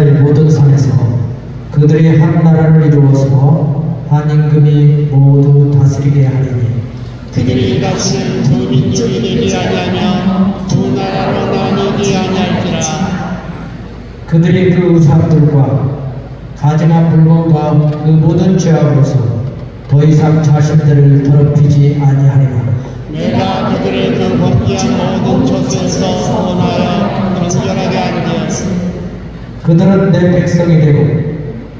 이스라엘 모든 산에서 그들이 한 나라를 이루어서 한 임금이 모두 다스리게 하리니 그들이 같이 두 민족이 되지 아니하며 두 나라로 나뉘지 아니할지라. 그들이 그 우상들과 가증한 물건과 그 모든 죄악으로서 더 이상 자신들을 더럽히지 아니하리라. 내가 그들의 그 범죄한 모든 젖에서 구원하여 정결하게 하리라. 그들은 내 백성이 되고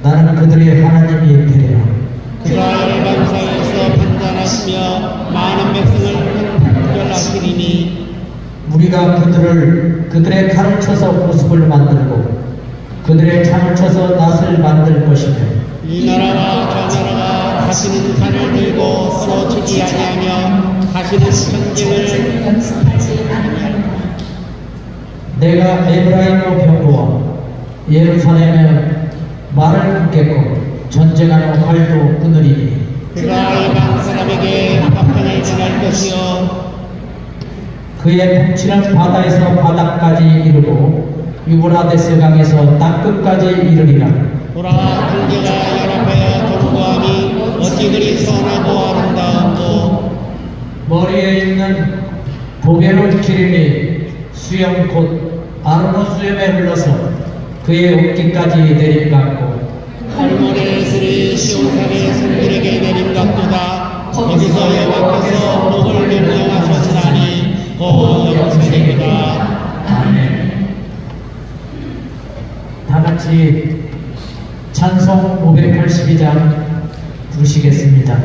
나는 그들의 하나님이 되리라. 그가 열방사에서 판단하시며 많은 백성을 판결하시리니 우리가 그들의 칼을 쳐서 보습을 만들고 그들의 창을 쳐서 낫을 만들 것이며 이 나라와 저 나라가 다시는 칼을 들고 싸우지 아니하며 다시는 전쟁을 연습하지 아니하리라. 내가 에브라임의 병거와 예루살렘의 말을 끊겠고 전쟁하는 활도 끊으리니 그가 이방 사람에게 화평을 전할 것이요 그의 풍치는 바다에서 바닥까지 이르고 유브라데스 강에서 땅끝까지 이르리라. 보라, 군대가 연합하여 동거함이 어찌 그리 선하고 아름다운고. 머리에 있는 보게로 기름이 수염 곧 아르노 수염에 흘러서 그의 옷깃까지 내림 같고 할머니의 슬이 시온산의 손들에게 내림 같도다. 거기서 여호와께서 목을 명령하셨으나니 곧 영생이다. 아멘. 다 같이 찬송 582장 부르시겠습니다.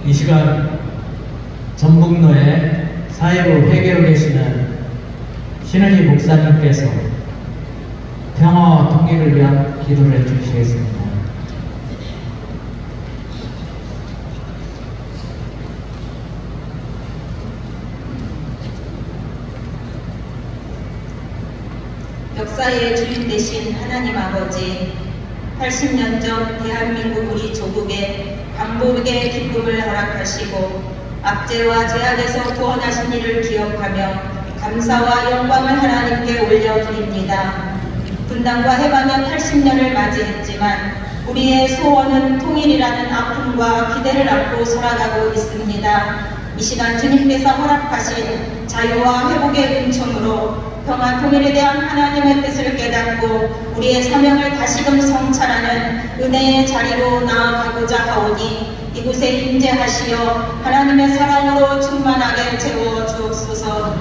이 시간 전북로의 사회부 회계로 계시는 신은희 목사님께서 평화와 통일을 위한 기도를 해주시겠습니다. 역사의 주인 되신 하나님 아버지, 80년 전 대한민국 우리 조국에 반복의 기쁨을 허락하시고 압제와 제약에서 구원하신 일을 기억하며 감사와 영광을 하나님께 올려드립니다. 분단과 해방의 80년을 맞이했지만 우리의 소원은 통일이라는 아픔과 기대를 안고 살아가고 있습니다. 이 시간 주님께서 허락하신 자유와 회복의 은총으로 평화 통일에 대한 하나님의 뜻을 깨닫고 우리의 사명을 다시금 성찰하는 은혜의 자리로 나아가고자 하오니 이곳에 임재하시어 하나님의 사랑으로 충만하게 채워 주옵소서.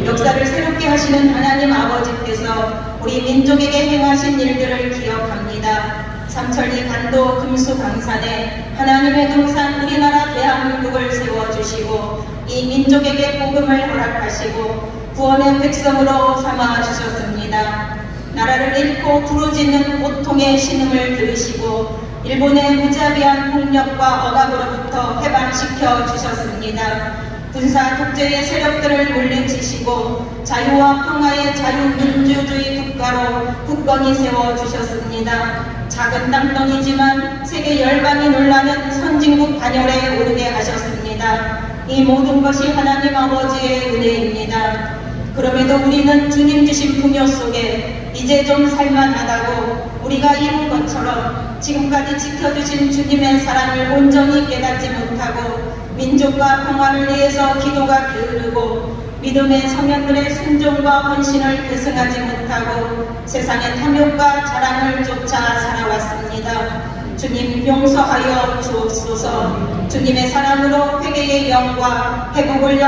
역사를 새롭게 하시는 하나님 아버지께서 우리 민족에게 행하신 일들을 기억합니다. 삼천리 간도 금수강산에 하나님의 동산 우리나라 대한민국을 세워주시고 이 민족에게 복음을 허락하시고 구원의 백성으로 삼아주셨습니다. 나라를 잃고 부르짖는 고통의 신음을 들으시고 일본의 무자비한 폭력과 억압으로부터 해방시켜 주셨습니다. 군사 독재의 세력들을 물리치시고 자유와 평화의 자유민주주의 국가로 굳건히 세워주셨습니다. 작은 땅덩이지만 세계 열방이 놀라는 선진국 반열에 오르게 하셨습니다. 이 모든 것이 하나님 아버지의 은혜입니다. 그럼에도 우리는 주님 주신 풍요 속에 이제 좀 살만하다고 우리가 이룬 것처럼 지금까지 지켜주신 주님의 사랑을 온전히 깨닫지 못하고 민족과 평화를 위해서 기도가 게으르고 믿음의 성현들의 순종과 헌신을 계승하지 못하고 세상의 탐욕과 자랑을 쫓아 살아왔습니다. 주님 용서하여 주옵소서. 주님의 사랑으로 회개의 영과 회복의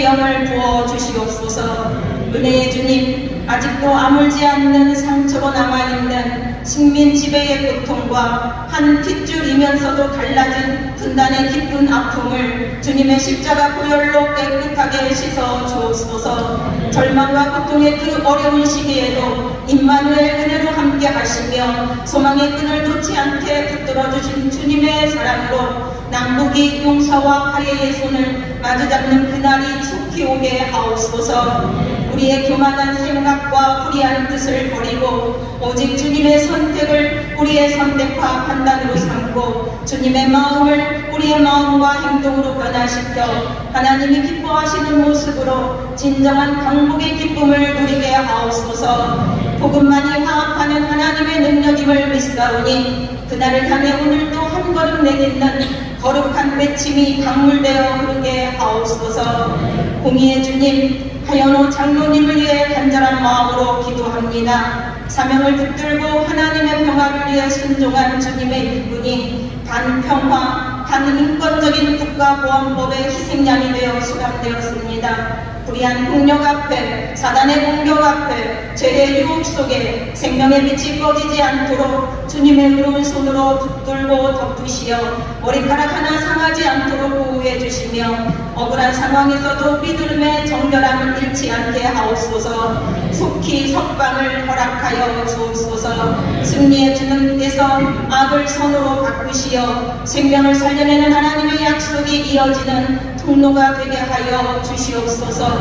영을 부어 주시옵소서. 은혜의 주님, 아직도 아물지 않는 상처로 남아있는 식민 지배의 고통과 한 핏줄이면서도 갈라진 분단의 깊은 아픔을 주님의 십자가 보혈로 깨끗하게 씻어 주옵소서. 절망과 고통의 그 어려운 시기에도 임마누엘 은혜로 함께 하시며 소망의 끈을 놓지 않게 붙들어 주신 주님의 사랑으로 남북이 용서와 화해의 손을 마주잡는 그날이 속히 오게 하옵소서. 우리의 교만한 생각과 불의한 뜻을 버리고 오직 주님의 선택을 우리의 선택과 판단으로 삼고 주님의 마음을 우리의 마음과 행동으로 변화시켜 하나님이 기뻐하시는 모습으로 진정한 강복의 기쁨을 누리게 하옵소서. 복음만이 화합하는 하나님의 능력임을 믿사오니 그날을 향해 오늘도 한 걸음 내딛는 거룩한 맺힘이 강물되어 흐르게 하옵소서. 공의의 주님, 하연호 장로님을 위해 간절한 마음으로 기도합니다. 사명을 붙들고 하나님의 평화를 위해 순종한 주님의 일꾼이 반평화, 반인권적인 국가보안법의 희생양이 되어 수감되었습니다. 불의한 폭력 앞에, 사단의 공격 앞에, 죄의 유혹 속에 생명의 빛이 꺼지지 않도록 주님의 의로운 손으로 붙들고 덮으시어 머리카락 하나 상하지 않도록 보호해 주시며 억울한 상황에서도 믿음의 정결함을 잃지 않게 하옵소서. 속히 석방을 허락하여 주옵소서. 승리의 주님께서 악을 선으로 바꾸시어 생명을 살려내는 하나님의 약속이 이어지는 통로가 되게 하여 주시옵소서.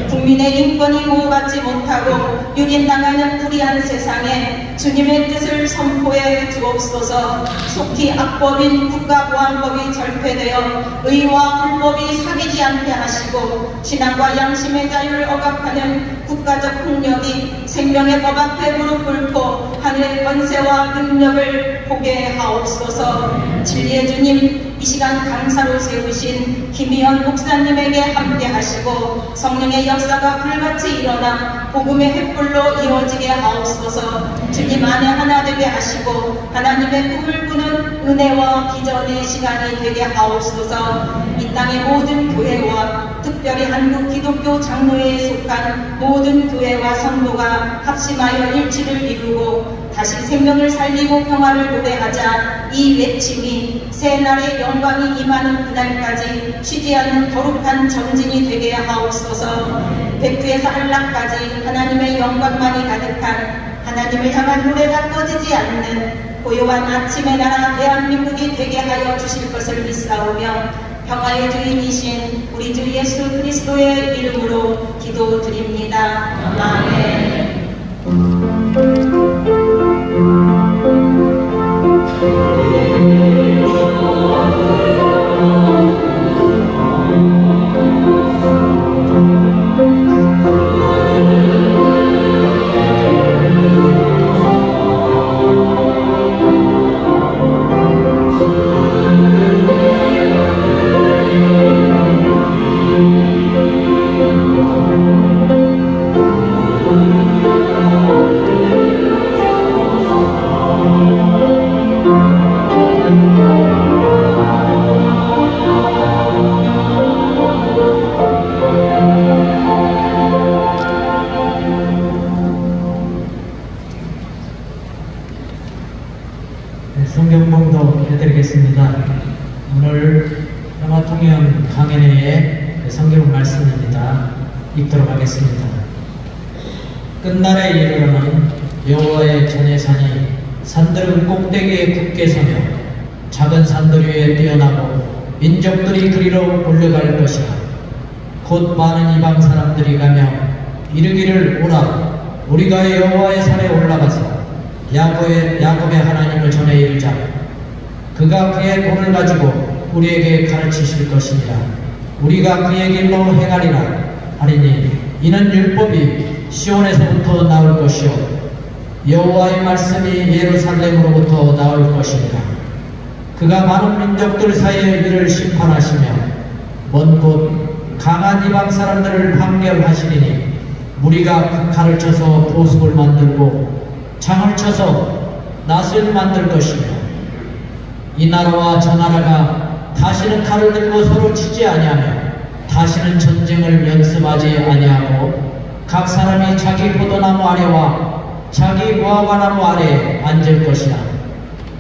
국민의 인권이 보호받지 못하고 유린당하는 불의한 세상에 주님의 뜻을 선포해 주옵소서. 속히 악법인 국가보안법이 절폐되어 의와 불법이 사귀지 않게 하시고 신앙과 양심의 자유를 억압하는 국가적 폭력이 생명의 법 앞에 무릎 꿇고 하늘의 권세와 능력을 보게 하옵소서. 진리의 주님, 이 시간 강사로 세우신 김희연 목사님에게 함께 하시고 성령의 역사가 불같이 일어나 복음의 횃불로 이루어지게 하옵소서. 주님 안에 하나 되게 하시고 하나님의 꿈을 꾸는 은혜와 비전의 시간이 되게 하옵소서. 이 땅의 모든 교회와 특별히 한국 기독교 장로회에 속한 모든 교회와 성도가 합심하여 일치를 이루고 다시 생명을 살리고 평화를 노래하자 이 외침이 새날의 영광이 임하는 그날까지 쉬지 않는 거룩한 전진이 되게 하옵소서. 백두에서 한락까지 하나님의 영광만이 가득한 하나님을 향한 노래가 꺼지지 않는 고요한 아침의 나라 대한민국이 되게 하여 주실 것을 믿사오며 평화의 주인이신 우리 주 예수 그리스도의 이름으로 기도드립니다. 아멘. 성경봉도 해드리겠습니다. 오늘 평화통영 강연회의 성경 말씀입니다. 읽도록 하겠습니다. 끝날에 이르러는 여호와의 전해산이 산들 꼭대기에 굳게 서며 작은 산들 위에 뛰어나고 민족들이 그리로 몰려갈 것이라. 곧 많은 이방 사람들이 가며 이르기를 오라 우리가 여호와의 산에 올라가서 야곱의 하나님을 전해 이르자. 그가 그의 돈을 가지고 우리에게 가르치실 것이니라. 우리가 그의 길로 행하리라 하리니 이는 율법이 시온에서부터 나올 것이요 여호와의 말씀이 예루살렘으로부터 나올 것이니라. 그가 많은 민족들 사이에 이를 심판하시며 먼 곳 강한 이방 사람들을 판결하시리니 무리가 칼을 쳐서 보습을 만들고 창을 쳐서 낫을 만들 것이며 이 나라와 저 나라가 다시는 칼을 들고 서로 치지 아니하며 다시는 전쟁을 연습하지 아니하고 각 사람이 자기 포도나무 아래와 자기 무화과나무 아래에 앉을 것이라.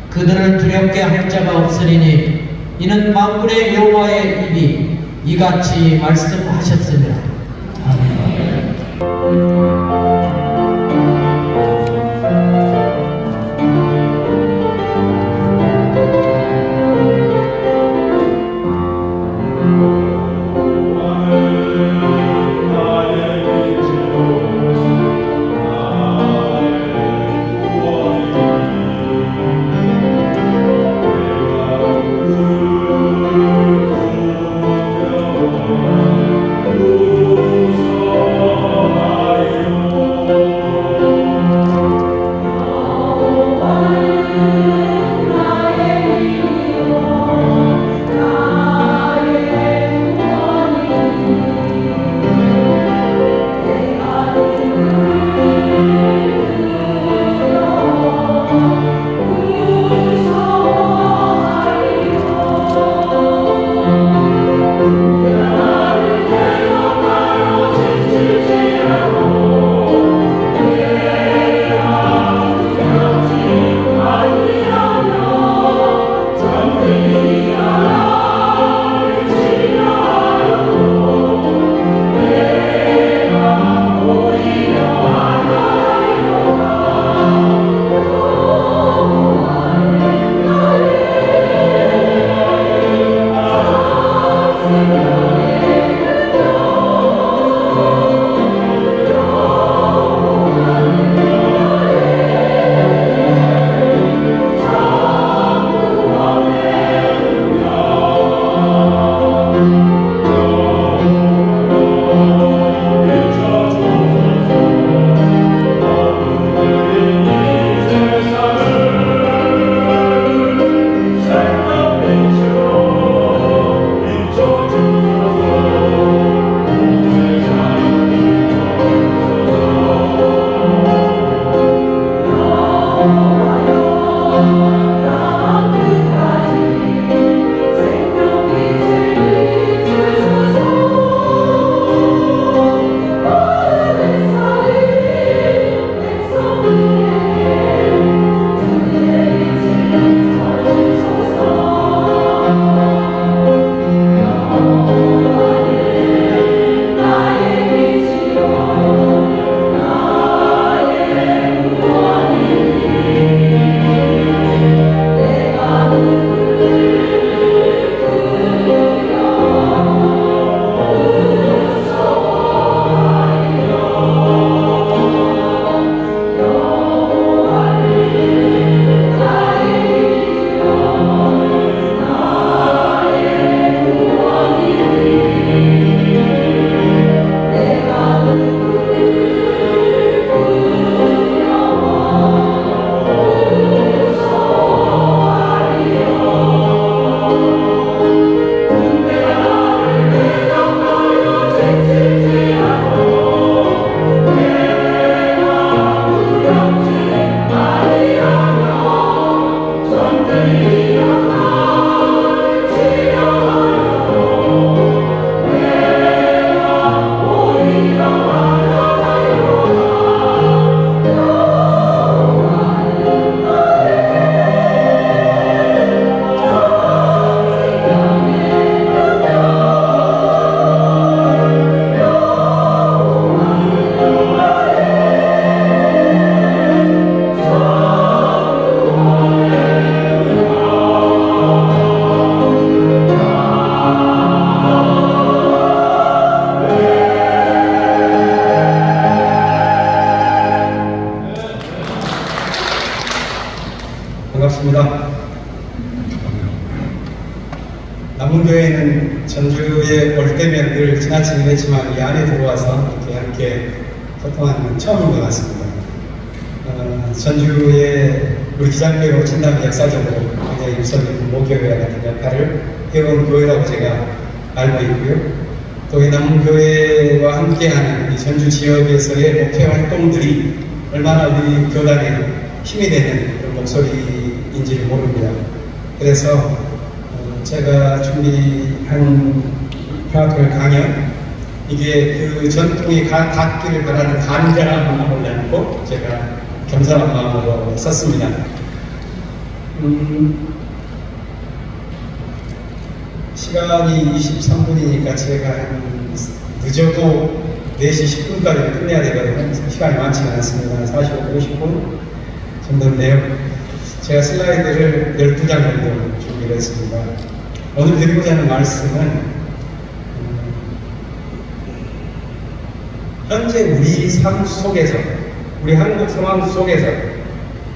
그들을 두렵게 할 자가 없으리니 이는 만군의 여호와의 입이 이같이 말씀하셨습니다. 아멘. Oh 반갑습니다. 남문교회는 전주에 올 때면 늘 지나치긴 했지만 이 안에 들어와서 이렇게 함께 소통하는 건 처음인 것 같습니다. 전주에 우리 기장교회가 오친다면 역사적으로 굉장히 유서 깊은 모교회와 같은 역할을 해온 교회라고 제가 알고 있고요. 또 이 남문교회와 함께하는 이 전주 지역에서의 목회 활동들이 얼마나 우리 교단에 힘이 되는 그런 목소리인지를 모릅니다. 그래서 제가 준비한 평화통일 강연, 이게 그 전통이 닿기를 바라는 간절한 마음을 안고 제가 겸손한 마음으로 썼습니다. 시간이 23분이니까 제가 늦어도 4시 10분까지 끝내야 되거든요. 시간이 많지는 않습니다. 45, 50분 정도인데요. 제가 슬라이드를 12장 정도 준비를 했습니다. 오늘 드리고자 하는 말씀은 현재 우리 삶 속에서, 우리 한국 상황 속에서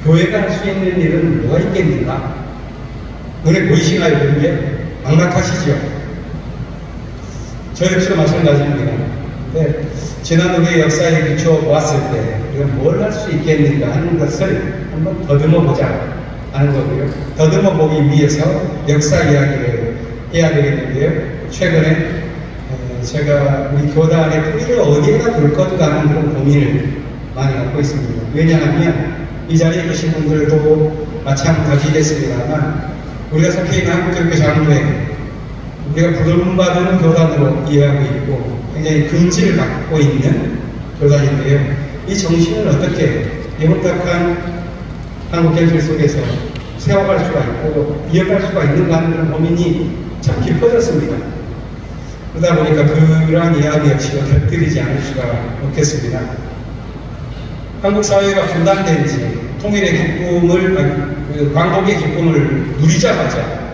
교회가 할 수 있는 일은 뭐가 있겠는가? 눈에 보이시나요? 그런 게? 막막하시죠? 저 역시도 마찬가지입니다. 근데 지난 우리의 역사에 비추어 보았을 때 우리가 뭘 할 수 있겠는가 하는 것을 한번 더듬어 보자 하는 거고요. 더듬어 보기 위해서 역사 이야기를 해야 되겠는데요. 최근에 제가 우리 교단의 뿌리를 어디에다 둘 건가 하는 그런 고민을 많이 갖고 있습니다. 왜냐하면 이 자리에 계신 분들도 마찬가지겠습니다만 우리가 속해 있는 한국교회 장로회, 우리가 부름받은 교단으로 이해하고 있고 굉장히 근질을 갖고 있는 교단인데요. 이 정신을 어떻게 예문탁한 한국현실 속에서 세워갈 수가 있고 이어갈 수가 있는가 하는 그런 고민이 참 깊어졌습니다. 그러다 보니까 그러한 이야기 역시도 곁들이지 않을 수가 없겠습니다. 한국 사회가 분단된 지 통일의 기쁨을, 광복의 기쁨을 누리자마자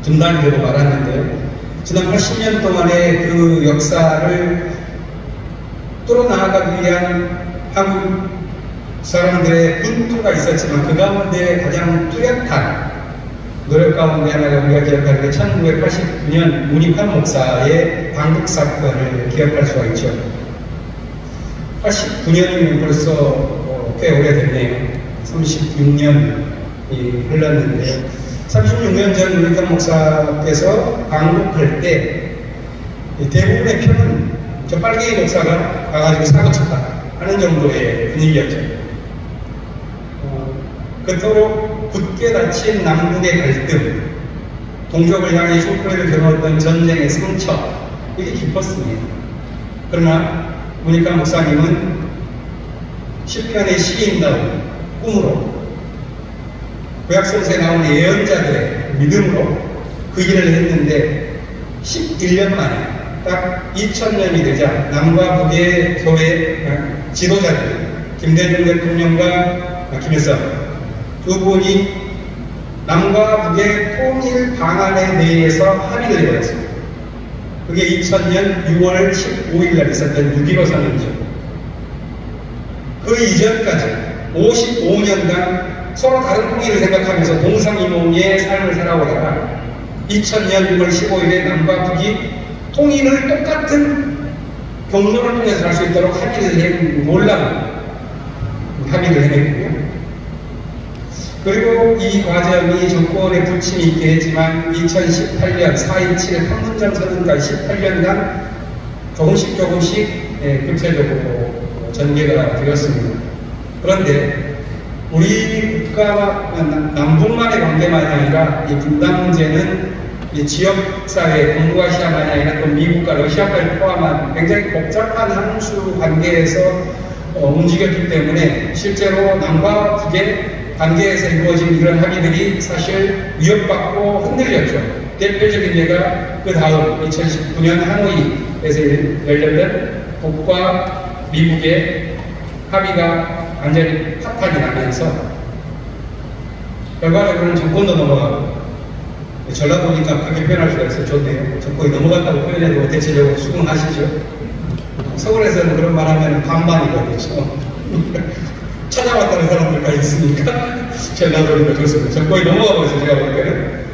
분단이 되고 말았는데요. 지난 80년 동안의 그 역사를 뚫어나가기 위한 한국 사람들의 분투가 있었지만 그 가운데 가장 뚜렷한 노력 가운데 하나가 우리가 기억하는 게 1989년 문익환 목사의 방북 사건을 기억할 수가 있죠. 89년이면 벌써 꽤 오래됐네요. 36년이 흘렀는데 36년 전 문익환 목사께서 방북할 때 대부분의 표는 저 빨갱이 목사가 가가지고 사고 쳤다 하는 정도의 분위기였죠. 그토록 굳게 닫힌 남북의 갈등, 동족을 향해 촛불을 겨누었던 전쟁의 상처, 이게 깊었습니다. 그러나 문익환 목사님은 시편의 시인다운 꿈으로 구약성서에 나오는 예언자들의 믿음으로 그 일을 했는데 11년 만에 딱 2000년이 되자 남과 북의 교회 지도자들, 김대중 대통령과 김일성 두 분이 남과 북의 통일 방안에 대해서 합의를 해버렸습니다. 그게 2000년 6월 15일 날 있었던 6.15 선언이죠. 그 이전까지 55년간 서로 다른 통일을 생각하면서 동상이몽의 삶을 살아오다가 2000년 6월 15일에 남과 북이 통일을 똑같은 경로를 통해서 할 수 있도록 놀라운 합의를 해냈고요. 그리고 이 과정이 정권의 부침이 있게 했지만 2018년 4.27 판문점 선언까지 18년간 조금씩 구체적으로 전개가 되었습니다. 그런데 우리 국가와 남북만의 관계만이 아니라 이 분단 문제는 이 지역사회, 동북아시아만이 아니라 또 미국과 러시아까지 포함한 굉장히 복잡한 함수 관계에서 움직였기 때문에 실제로 남과 북의 관계에서 이루어진 이런 합의들이 사실 위협받고 흔들렸죠. 대표적인 예가 그 다음 2019년 하노이에서 열렸던 북과 미국의 합의가 완전히 파탄이 나면서 결과적으로는 정권도 넘어가고 전라도니까 그렇게 표현할 수가 있어요. 좋네요. 정권이 넘어갔다고 표현해도 대체적으로 수긍하시죠. 서울에서는 그런 말 하면 반반이거든요. 찾아왔다는 사람들까지 있으니까 전라도니까 좋습니다. 정권이 넘어가고 있어요, 제가 볼 때는.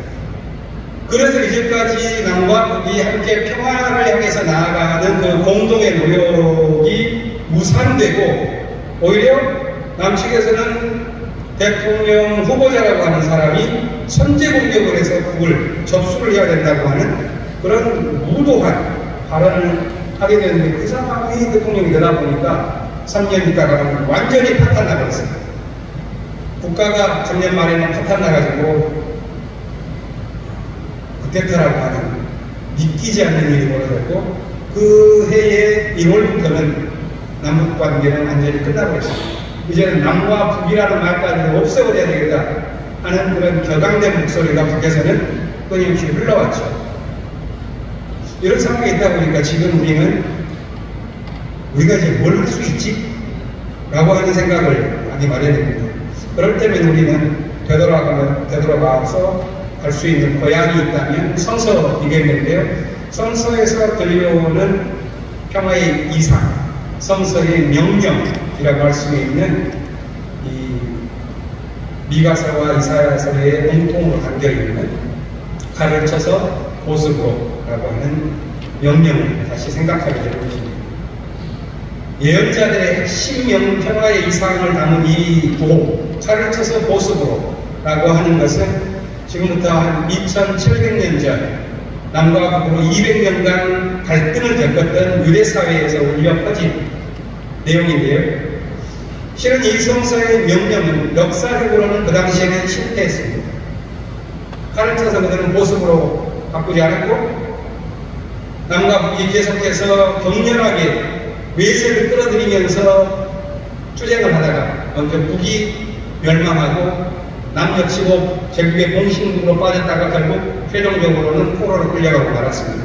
그래서 이제까지 남과 북이 함께 평화를 향해서 나아가는 그 공동의 노력이 무산되고, 오히려 남측에서는 대통령 후보자라고 하는 사람이 선제 공격을 해서 북을 접수를 해야 된다고 하는 그런 무도한 발언을 하게 되는데, 그 상황이 대통령이 되다 보니까 3년 있다가는 완전히 파탄 나버렸습니다. 국가가 작년 말에는 파탄 나가지고 쿠데타라고 하는 믿기지 않는 일이 벌어졌고, 그 해의 1월부터는 남북 관계는 완전히 끝나버렸습니다. 이제는 남과 북이라는 말까지 없애버려야 되겠다 하는 그런 격앙된 목소리가 북에서는 끊임없이 흘러왔죠. 이런 상황이 있다 보니까 지금 우리가 이제 뭘 할 수 있지? 라고 하는 생각을 하기 마련입니다. 그럴 때면 우리는 되돌아가서 갈 수 있는 고향이 있다면 성서이겠는데요. 성서에서 들려오는 평화의 이상, 성서의 명령이라고 할 수 있는 이 미가서와 이사야서의 공통으로 담겨있는 칼을 쳐서 보습으로라고 하는 명령을 다시 생각하게 되는 것입니다. 예언자들의 핵심 평화의 이상을 담은 이 도, 칼을 쳐서 보습으로라고 하는 것은 지금부터 한 2700년 전 남과 북으로 200년간 갈등을 겪었던 유대사회에서 울려 퍼진 내용인데요. 실은 이 성서의 명령은 역사적으로는 그 당시에는 실패했습니다. 칼을 쳐서 그들은 보습으로 바꾸지 않았고, 남과 북이 계속해서 격렬하게 외세를 끌어들이면서 투쟁을 하다가 먼저 북이 멸망하고 남 역시도 제국의 봉신국으로 빠졌다가 결국 최종적으로는 포로로 끌려가고 말았습니다.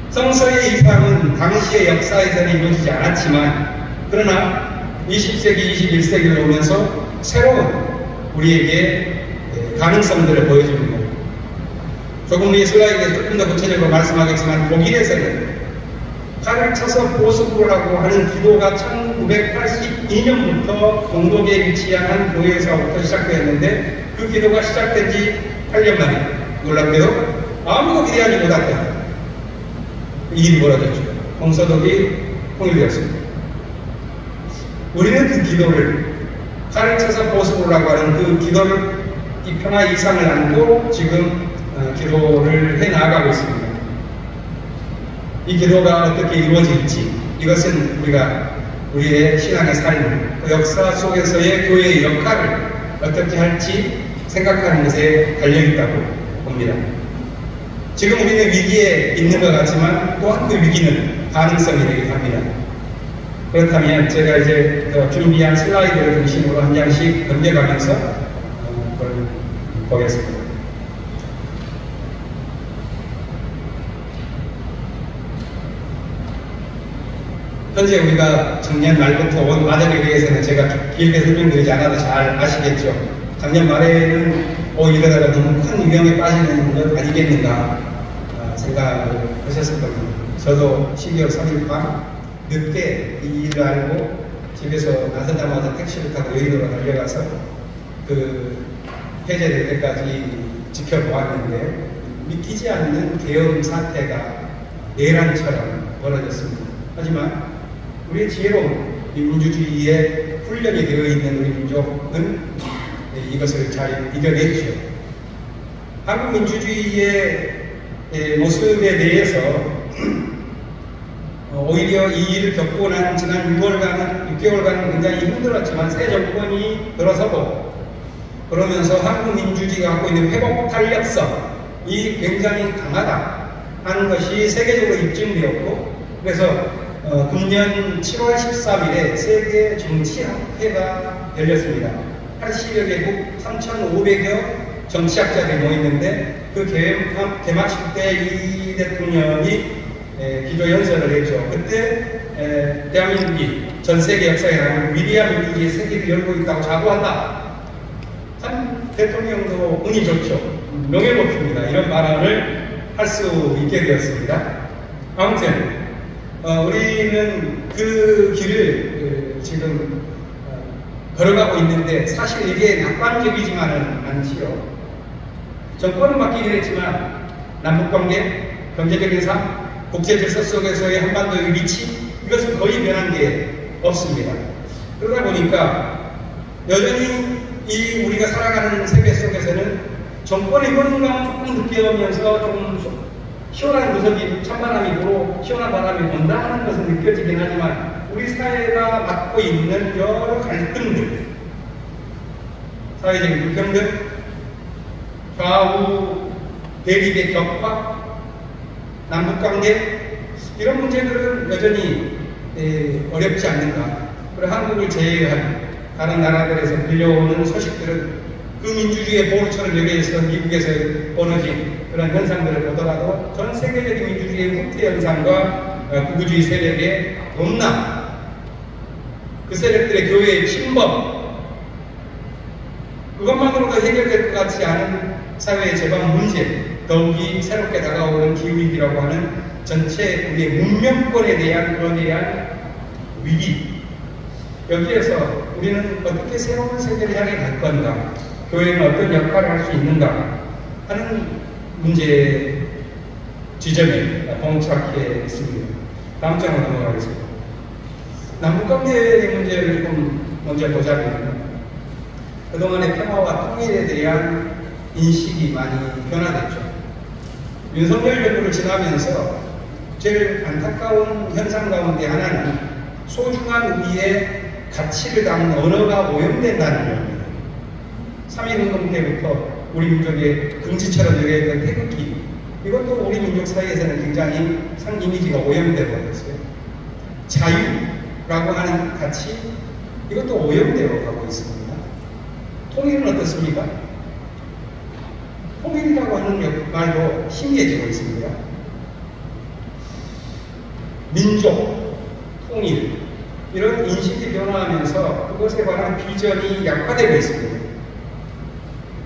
성서의 이상은 당시의 역사에서는 이루어지지 않았지만, 그러나 20세기, 21세기를 오면서 새로운 우리에게 가능성들을 보여줍니다. 조금 이 슬라이드에 조금 더 구체적으로 말씀하겠지만, 독일에서는 칼을 쳐서 보습으로라고 하는 기도가 1982년부터 동독에 위치한 한 교회에서부터 시작되었는데, 그 기도가 시작된 지 8년 만에 놀랍게도 아무도 기대하지 못했다 일이 벌어졌죠. 홍서독이 통일되었습니다. 우리는 그 기도를, 칼을 쳐서 보습으로라고 하는 그 기도를, 이 평화 이상을 안고 지금 기도를 해나가고 있습니다. 이 기도가 어떻게 이루어질지, 이것은 우리의 신앙의 삶, 그 역사 속에서의 교회의 역할을 어떻게 할지 생각하는 것에 달려있다고 봅니다. 지금 우리는 위기에 있는 것 같지만 또한 그 위기는 가능성이 되기도 합니다. 그렇다면 제가 이제 준비한 슬라이드를 중심으로 한 장씩 넘겨가면서 그걸 보겠습니다. 현재 우리가 작년 말부터 온 과정에 대해서는 제가 길게 설명드리지 않아도 잘 아시겠죠. 작년 말에는 이러다가 너무 큰 위험에 빠지는 것 아니겠는가 생각을 하셨을 겁니다. 저도 12월 3일 밤 늦게 이 일을 알고 집에서 나서자마자 택시를 타고 여의도로 달려가서 그 해제될 때까지 지켜보았는데, 믿기지 않는 계엄 사태가 내란처럼 벌어졌습니다. 하지만 우리의 지혜로운 민주주의에 훈련이 되어 있는 우리 민족은 이것을 잘 이겨냈죠. 한국 민주주의의 모습에 대해서 오히려 이 일을 겪고 난 지난 6개월간은 굉장히 힘들었지만 새 정권이 들어서고, 그러면서 한국 민주주의가 갖고 있는 회복 탄력성이 굉장히 강하다 하는 것이 세계적으로 입증되었고, 그래서 금년 7월 13일에 세계 정치학회가 열렸습니다. 80여 개국 3,500여 정치학자들이 모였는데, 그 개막식 때 이 대통령이 기조연설을 했죠. 그때 대한민국이 전 세계 역사에 남은 위대한 민주주의 세계를 열고 있다고 자부한다. 참 대통령도 운이 좋죠. 명예롭습니다. 이런 발언을 할 수 있게 되었습니다. 아무튼 우리는 그 길을 지금 걸어가고 있는데 사실 이게 낙관적이지만은 않지요. 정권은 바뀌긴 했지만 남북관계, 경제적인 삶, 국제질서 속에서의 한반도의 위치 이것은 거의 변한 게 없습니다. 그러다 보니까 여전히 이 우리가 살아가는 세계 속에서는 정권의 효능감을 조금 느껴오면서 좀 시원한 구석이 찬바람이 불고 시원한 바람이 온다 하는 것은 느껴지긴 하지만 우리 사회가 맡고 있는 여러 갈등들, 사회적인 불평등, 좌우 대립의 격화, 남북관계 이런 문제들은 여전히 어렵지 않는가. 그리고 한국을 제외한 다른 나라들에서 들려오는 소식들은 그 민주주의의 보루처럼 여기에서 미국에서 벌어진 그런 현상들을 보더라도 전 세계적인 민주주의의 후퇴 현상과 극우주의 세력의 dom남, 그 세력들의 교회의 침범, 그것만으로도 해결될 것 같지 않은 사회의 제방 문제, 더욱이 새롭게 다가오는 기후위기라고 하는 전체 우리의 문명권에 대한 거대한 위기, 여기에서 우리는 어떻게 새로운 세계를 향해 갈 건가, 교회는 어떤 역할을 할 수 있는가 하는 문제 지점에 봉착해 있습니다. 다음 장으로 넘어가겠습니다. 남북관계의 문제를 좀 먼저 보자면 그동안의 평화와 통일에 대한 인식이 많이 변화됐죠. 윤석열 정부를 지나면서 제일 안타까운 현상 가운데 하나는 소중한 우리의 가치를 담은 언어가 오염된다는 겁니다. 3.1운동 때부터 우리 민족의 금지처럼 여겨있던 태극기, 이것도 우리 민족 사이에서는 굉장히 상 이미지가 오염되어 버렸어요. 자유라고 하는 가치, 이것도 오염되어 가고 있습니다. 통일은 어떻습니까? 통일이라고 하는 말도 희미해지고 있습니다. 민족, 통일, 이런 인식이 변화하면서 그것에 관한 비전이 약화되고 있습니다.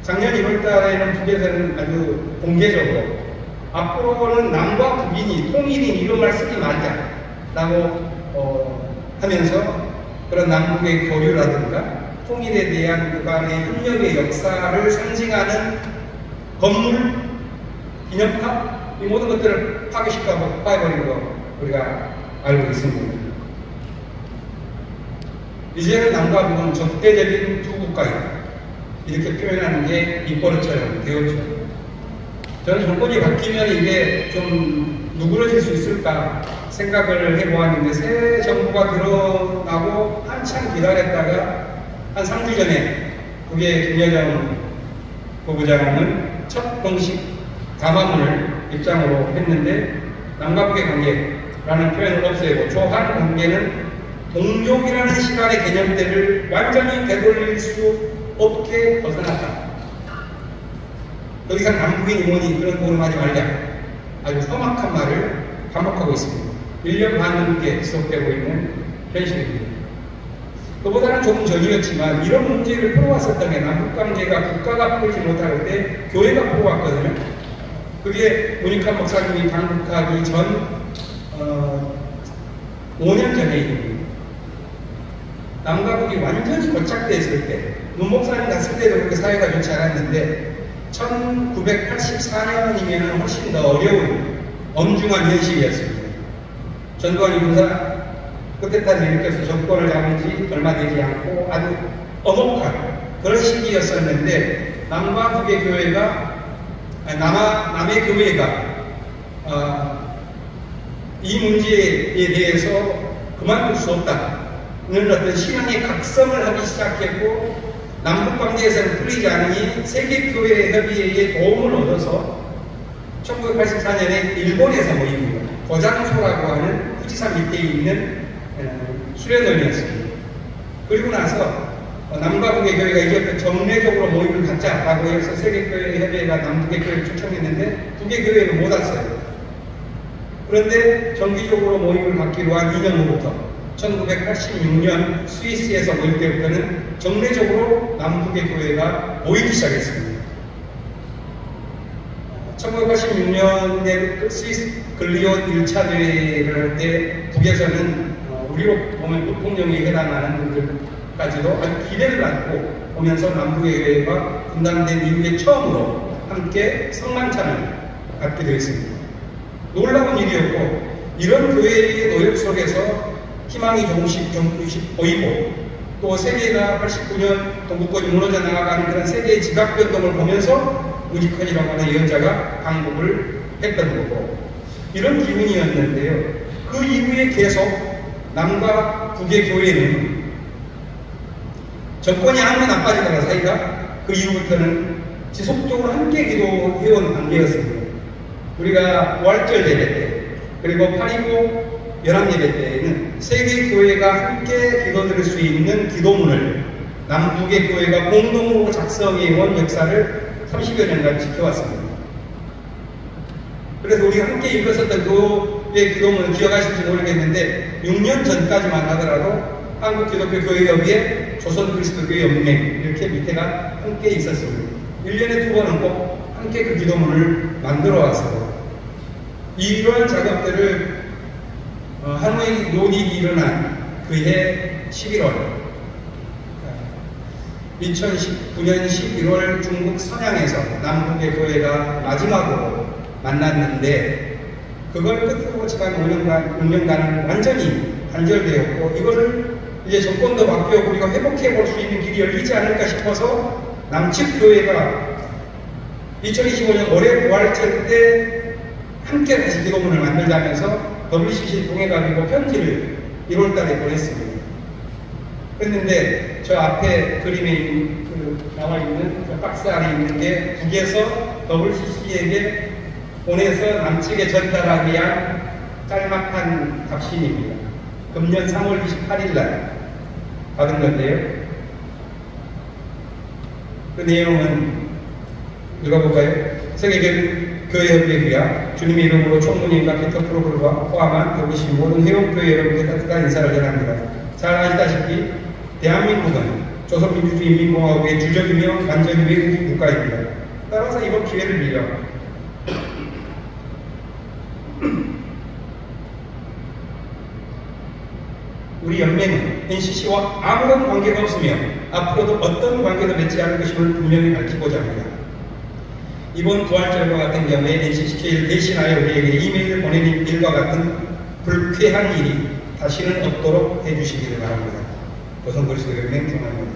작년 1월 달에는 북에서는 아주 공개적으로 앞으로는 남과 북인이 통일인 이런 말 쓰지 말자라고 하면서 그런 남북의 교류라든가 통일에 대한 그간의 협력의 역사를 상징하는 건물, 기념탑, 이 모든 것들을 파괴시켜버리고 폭파해버린 거 우리가 알고 있습니다. 이제는 남과 북은 적대적인 두 국가이다, 이렇게 표현하는 게 입버릇처럼 되었죠. 저는 정권이 바뀌면 이게 좀 누그러질 수 있을까 생각을 해보았는데 새 정부가 들어가고 한참 기다렸다가 한 3주 전에 그게 김여정 부부장은 첫 공식 담화문을 입장으로 했는데 남과 북의 관계라는 표현을 없애고 조한 관계는 동족이라는 시간의 개념들을 완전히 되돌릴 수 없게 벗어났다. 더 이상 남북인 임원이 그런 고름하지 말자. 아주 험악한 말을 반복하고 있습니다. 1년 반 넘게 지속되고 있는 현실입니다. 그보다는 조금 전이었지만 이런 문제를 풀어왔었던 게 남북관계가 국가가 풀지 못할 때 교회가 풀어왔거든요. 그게 문익환 목사님이 방북하기 전 5년 전의 일입니다. 남과 북이 완전히 고착되어 있을 때, 문 목사님 갔을 때도 그렇게 사회가 좋지 않았는데 1984년이면 훨씬 더 어려운 엄중한 현실이었습니다. 전두환이 군사 끝에까지 일으켜서 정권을 잡은 지 얼마 되지 않고 아주 엄혹한 그런 시기였었는데 남과 북의 교회가 남의 교회가 이 문제에 대해서 그만둘 수 없다는 어떤 신앙의 각성을 하기 시작했고 남북관계에서는 풀리지 않으니 세계교회 협의회의 도움을 얻어서 1984년에 일본에서 모입니다. 고장소라고 하는 후지산 밑에 있는 수련원이었습니다. 그리고 나서 남과 북의 교회가 이제부터 정례적으로 모임을 갖자라고 해서 세계교회 협의회가 남북의 교회를 초청했는데 북의 교회는 못 왔어요. 그런데 정기적으로 모임을 갖기로 한 2년 후부터 1986년 스위스에서 모일 때부터는 정례적으로 남북의 교회가 모이기 시작했습니다. 1986년에 스위스 글리온 1차 대회를 할 때 북에서는 우리로 보면 부통령에 해당하는 분들까지도 아주 기대를 안고 오면서 남북의 교회가 분단된 이후에 처음으로 함께 성만찬을 갖게 되었습니다. 놀라운 일이었고, 이런 교회의 노력 속에서 희망이 조금씩 보이고, 또 세계가 89년 동북권이 무너져 나가는 그런 세계의 지각변동을 보면서 무지컨이라고 하는 예언자가 강국을 했던 거고, 이런 기운이었는데요. 그 이후에 계속 남과 북의 교회는 정권이 아무리 나빠지다가 사이가 그 이후부터는 지속적으로 함께 기도해온 관계였습니다. 우리가 부활절 예배 때, 그리고 8.29 연합예배 때에는 세계 교회가 함께 기도드릴 수 있는 기도문을 남북의 교회가 공동으로 작성해온 역사를 30여 년간 지켜왔습니다. 그래서 우리가 함께 읽었었던 그의 기도문을 기억하실지 모르겠는데, 6년 전까지만 하더라도 한국기독교교회협의회, 조선그리스도교회 연맹 이렇게 밑에가 함께 있었습니다. 1년에 2번은 꼭 함께 그 기도문을 만들어 왔어요. 이러한 작업들을 하노이 논의가 일어난 그해 11월 2019년 11월 중국 선양에서 남북의 교회가 마지막으로 만났는데, 그걸 끝으로 지난 5년간은 완전히 단절되었고, 이거를 이제 정권도 바뀌고 우리가 회복해 볼 수 있는 길이 열리지 않을까 싶어서 남측 교회가 2025년 올해 부활절 때 함께 다시 기도문을 만들자면서 WCC를 통해가지고 편지를 1월달에 보냈습니다. 그랬는데 저 앞에 그림에 나와 있는 저 박스 안에 있는 게 북에서 WCC에게 보내서 남측에 전달하기 위한 짤막한 답신입니다. 금년 3월 28일 날 받은 건데요. 그 내용은 읽어볼까요? 세계교회협의회야 주님의 이름으로 총무님과 피터 프로그램과 포함한 WCC 모든 회원교회 여러분께 따뜻한 인사를 전합니다. 잘 아시다시피 대한민국은 조선민주주의인민공화국의 주적이며 완전히 외국인 국가입니다. 따라서 이번 기회를 빌려 우리 연맹은 NCC와 아무런 관계가 없으며 앞으로도 어떤 관계도 맺지 않을 것임을 분명히 밝히고자 합니다. 이번 부활절과 같은 경우에 NCC를 대신하여 우리에게 이메일을 보내는 일과 같은 불쾌한 일이 다시는 없도록 해주시기를 바랍니다. 조선그리스도연맹 중앙위원회.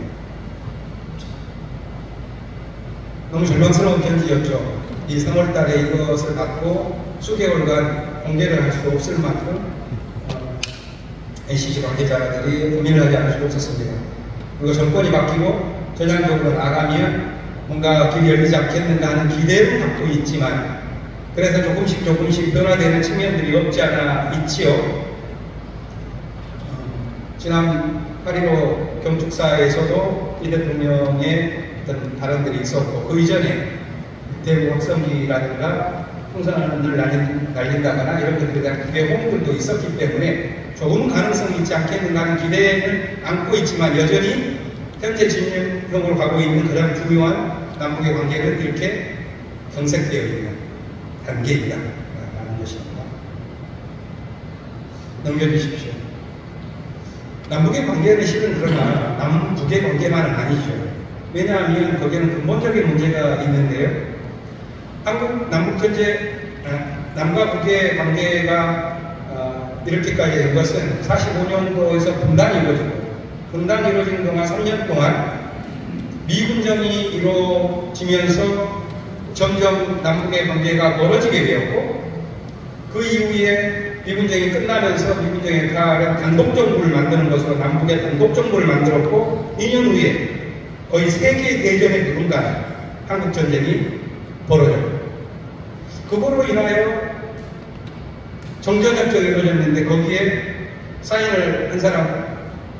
너무 절망스러운 편지였죠. 이 3월달에 이것을 받고 수개월간 공개를 할 수 없을 만큼 NCC 관계자들이 고민을 하지 않을 수 없었습니다. 그리고 정권이 바뀌고 전향적으로 나가면 뭔가 길이 열리지 않겠는가 하는 기대를 갖고 있지만, 그래서 조금씩 변화되는 측면들이 없지 않아 있지요. 지난 8.15 경축사에서도 이 대통령의 어떤 발언들이 있었고, 그 이전에 대북 확성기라든가 풍선을 날린다거나 이런 것들에 대한 기대 호응들도 있었기 때문에 조금 가능성이 있지 않겠는가 하는 기대를 안고 있지만, 여전히 현재 진행형으로 가고 있는 가장 중요한 남북의 관계는 이렇게 경색되어 있는 단계이다 라는 것입니다. 넘겨주십시오. 남북의 관계는 실은 그러나 남북의 관계만은 아니죠. 왜냐하면 거기에는 근본적인 문제가 있는데요. 남북 현재 남과 북의 관계가 이렇게까지 된 것은 45년도에서 분단이 이루어진 동안 3년 동안 미군정이 이루어지면서 점점 남북의 관계가 멀어지게 되었고, 그 이후에 미군정이 끝나면서 미군정의 단독정부를 만드는 것으로 남북의 단독정부를 만들었고, 2년 후에 거의 세계 대전에 누군가 한국전쟁이 벌어졌고, 그거로 인하여 정전협정이 이루어졌는데 거기에 사인을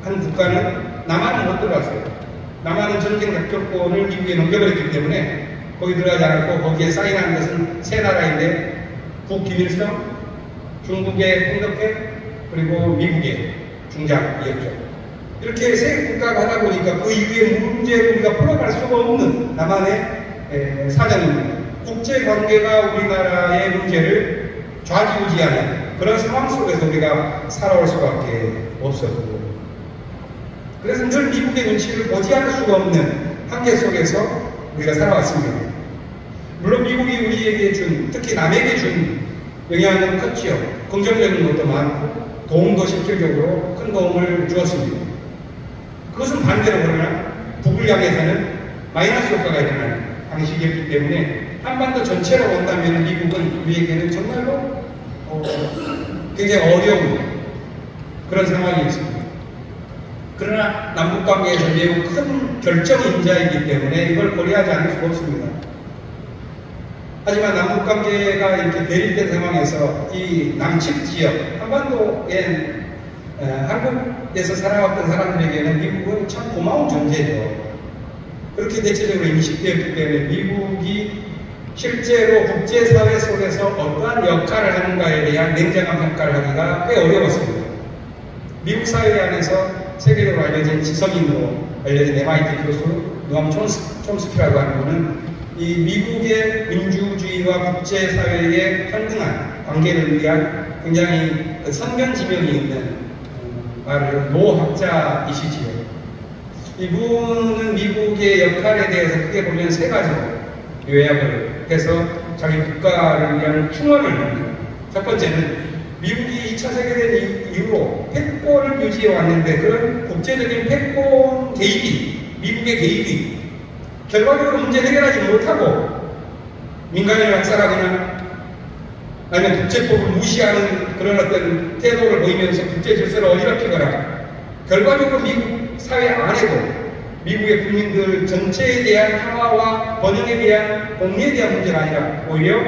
한 국가는 남한은 못 들어갔어요. 남한은 전쟁 작전권을 미국에 넘겨버렸기 때문에 거기 들어가지 않았고, 거기에 사인한 것은 세 나라인데 북기밀성, 중국의 홍덕회, 그리고 미국의 중장이었죠. 이렇게 세 국가가 하다 보니까 그 이후에 문제를 우리가 풀어갈 수가 없는 남한의 사정입니다. 국제관계가 우리나라의 문제를 좌지우지하는 그런 상황 속에서 우리가 살아올 수밖에 없었고, 그래서 늘 미국의 눈치를 보지 않을 수가 없는 한계 속에서 우리가 살아왔습니다. 물론 미국이 우리에게 준, 특히 남에게 준 영향은 컸지요. 긍정적인 것도 많고 도움도 실질적으로 큰 도움을 주었습니다. 그것은 반대로 그러나 북을 향해서는 마이너스 효과가 일어나는 방식이었기 때문에 한반도 전체로 본다면 미국은 우리에게는 정말로 굉장히 어려운 그런 상황이었습니다. 그러나 남북관계에서 매우 큰 결정인자이기 때문에 이걸 고려하지 않을 수가 없습니다. 하지만 남북관계가 이렇게 대립된 상황에서 이 남측 지역, 한반도에 한국에서 살아왔던 사람들에게는 미국은 참 고마운 존재죠. 그렇게 대체적으로 인식되었기 때문에 미국이 실제로 국제사회 속에서 어떠한 역할을 하는가에 대한 냉정한 평가를 하기가 꽤 어려웠습니다. 미국 사회 안에서 세계적으로 알려진 지성인으로 알려진 MIT 교수 노암 촘스키라고 하는 분은 이 미국의 민주주의와 국제사회의 평등한 관계를 위한 굉장히 선견지명이 있는 말을 노학자이시지요. 이분은 미국의 역할에 대해서 크게 보면 세 가지로 요약을 해서 자기 국가를 위한 충원을 합니다. 첫 번째는 미국이 2차 세계대전 이후로 패권을 유지해 왔는데 그런 국제적인 패권 개입이, 미국의 개입이 결과적으로 문제를 해결하지 못하고 민간인을 학살하거나 아니면 국제법을 무시하는 그런 어떤 태도를 보이면서 국제 질서를 어지럽히거나 결과적으로 미국 사회 안에도 미국의 국민들 전체에 대한 평화와 번영에 대한 공리에 대한 문제가 아니라 오히려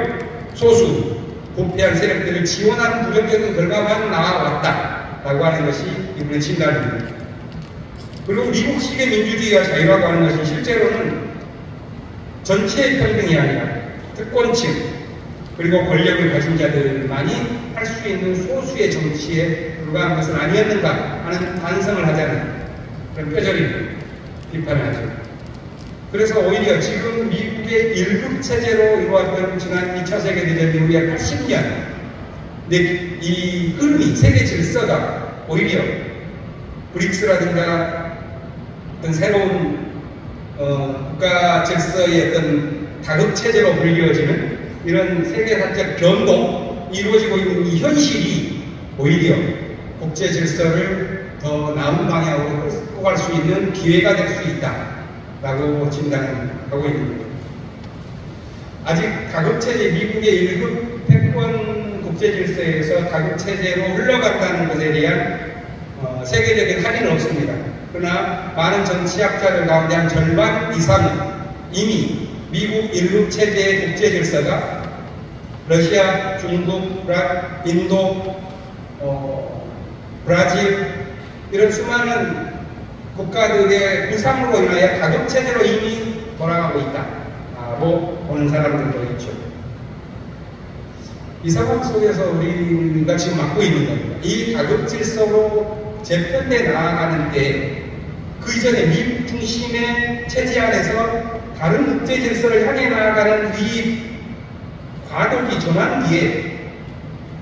소수 부패한 세력들을 지원하는 부정적인 결과만 나와왔다라고 하는 것이 이분의 진단입니다. 그리고 미국식의 민주주의와 자유라고 하는 것이 실제로는 전체의 평등이 아니라 특권층 그리고 권력을 가진 자들만이 할 수 있는 소수의 정치에 불과한 것은 아니었는가 하는 반성을 하자는 그런 뼈저린 비판을 하죠. 그래서 오히려 지금 미국의 1급 체제로 이루어왔던 지난 2차 세계대전 이후에 80년 이 흐름이, 세계 질서가 오히려 브릭스라든가 어떤 새로운 국가 질서의 어떤 다급 체제로 불리워지는 이런 세계사적 변동 이루어지고 있는 이 현실이 오히려 국제 질서를 더 나은 방향으로 끌고 갈 수 있는 기회가 될 수 있다라고 진단하고 있는 겁니다. 아직 다급체제, 미국의 1급 패권 국제 질서에서 다급체제로 흘러갔다는 것에 대한 세계적인 할인은 없습니다. 그러나 많은 정치학자들 가운데 한 절반 이상은 이미 미국 1급 체제의 국제 질서가 러시아, 중국, 인도, 브라질 이런 수많은 국가들의 부상으로 인하여 다급체제로 이미 돌아가고 있다고 보는 사람들도 있죠. 이 상황 속에서 우리가 지금 맡고 있는 겁니다. 이 다급질서로 재편돼 나아가는 때 그 이전에 미국 중심의 체제 안에서 다른 국제 질서를 향해 나아가는 이 과도기 전환기에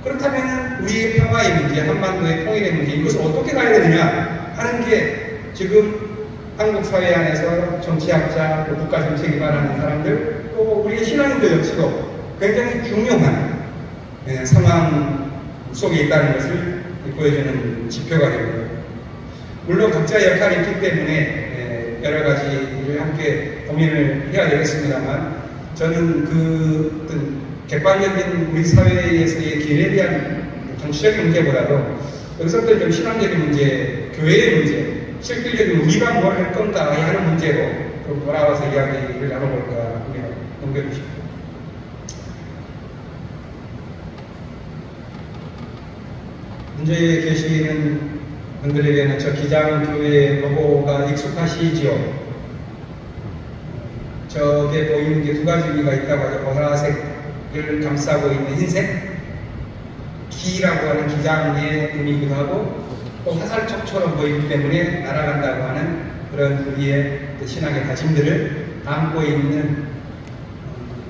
그렇다면 우리의 평화의 문제, 한반도의 통일의 문제 이것을 어떻게 가야 되느냐 하는 게 지금 한국 사회 안에서 정치학자, 또 국가 정책 기반하는 사람들, 또 우리의 신앙인들 역시도 굉장히 중요한 상황 속에 있다는 것을 보여주는 지표가 됩니다. 물론 각자의 역할이 있기 때문에 여러 가지를 함께 고민을 해야 되겠습니다만 저는 그 어떤 객관적인 우리 사회에서의 길에 대한 정치적인 문제보다도 여기서부터 좀 신앙적인 문제, 교회의 문제, 실질적인 우리가 뭘 할 건가 하는 문제로 좀 돌아와서 이야기를 나눠볼까 합니다. 넘겨주십시오. 문제에 계시는 분들에게는 저 기장교회 로고가 익숙하시지요? 저게 보이는 게 두 가지 의미가 있다고 하죠. 보라색을 감싸고 있는 흰색, 기라고 하는 기장의 의미이기도 하고 또 화살촉처럼 보이기 때문에 날아간다고 하는 그런 우리의 신앙의 다짐들을 담고 있는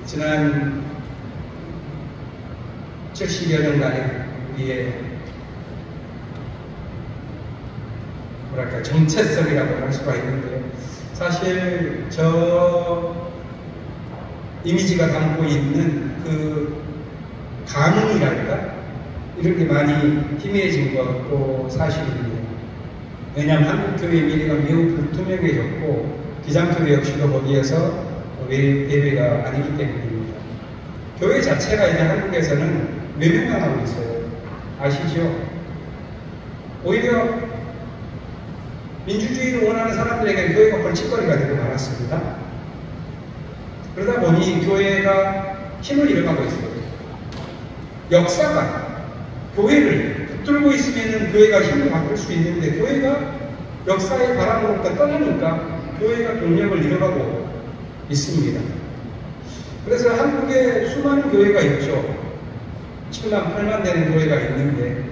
지난 70여 년간의 우리의 뭐랄까 정체성이라고 할 수가 있는데요. 사실 저 이미지가 담고 있는 그 가문이랄까 이런 게 많이 희미해진 것도 사실입니다. 왜냐하면 한국교회의 미래가 매우 불투명해졌고 기장교회 역시도 거기에서 예배가 아니기 때문입니다. 교회 자체가 이제 한국에서는 외면당하고 있어요. 아시죠? 오히려 민주주의를 원하는 사람들에게 교회가 벌칙거리가 되고 말았습니다. 그러다 보니 교회가 힘을 잃어가고 있어요. 역사가 교회를 붙들고 있으면 교회가 힘을 바꿀 수 있는데 교회가 역사의 바람으로부터 떠나니까 교회가 동력을 잃어가고 있습니다. 그래서 한국에 수많은 교회가 있죠. 7만, 8만 되는 교회가 있는데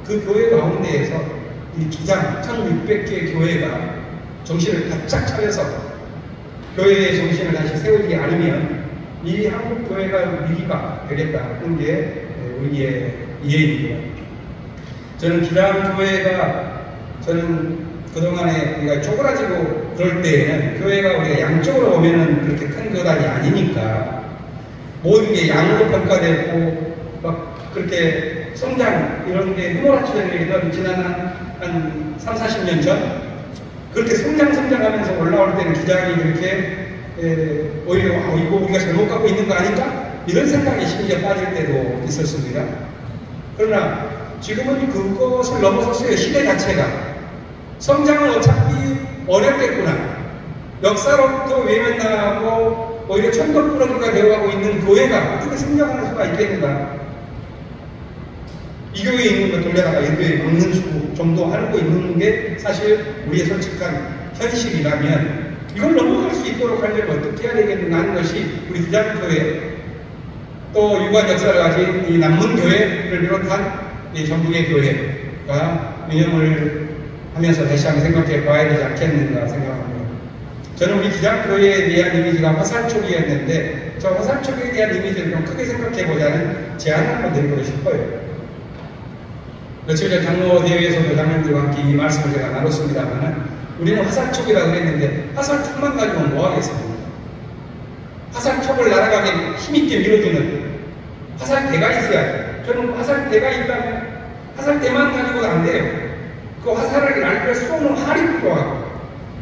그 교회 가운데에서 이 기장 1600개의 교회가 정신을 바짝 차려서 교회의 정신을 다시 세우지 않으면 이 한국 교회가 위기가 되겠다는 게 우리의 이해입니다. 저는 기장 교회가 그동안에 우리가 쪼그라지고 그럴 때에는 교회가 우리가 양쪽으로 보면은 그렇게 큰 교단이 아니니까 모든 게 양으로 평가되고 막 그렇게 성장 이런 게 휘몰아치던 지난 한 30-40년 전 그렇게 성장하면서 올라올 때는 기장이 그렇게 오히려 이거 우리가 잘못 갖고 있는 거 아닌가? 이런 생각이 심지어 빠질 때도 있었습니다. 그러나 지금은 그것을 넘어섰어요. 시대 자체가. 성장은 어차피 어렵겠구나. 역사로부터 외면당하고 오히려 천덕꾸러기가 되어가고 있는 교회가 어떻게 성장할 수가 있겠는가? 이 교회에 있는 거 돌려다가 이 교회에 막는 수 정도 하고 있는 게 사실 우리의 솔직한 현실이라면 이걸 넘어갈 수 있도록 하려면 어떻게 해야 되겠는가 하는 것이 우리 기장교회 또 유관 역사를 가진 이 남문교회를 비롯한 이 전국의 교회가 운영을 하면서 다시 한번 생각해 봐야 되지 않겠는가 생각합니다. 저는 우리 기장교회에 대한 이미지가 화살촉이었는데 저 화살촉에 대한 이미지를 좀 크게 생각해 보자는 제안을 한번 드리고 싶어요. 며칠 전 장로대회에서도 장로님들과 함께 이 말씀을 제가 나눴습니다만 우리는 화살촉이라고 그랬는데 화살촉만 가지고는 뭐 하겠습니까? 화살촉을 날아가게 힘있게 밀어주는 화살대가 있어야죠. 저는 화살대가 있다면 화살대만 가지고는 안 돼요. 그 화살을 날려 쏘는 활이 필요하고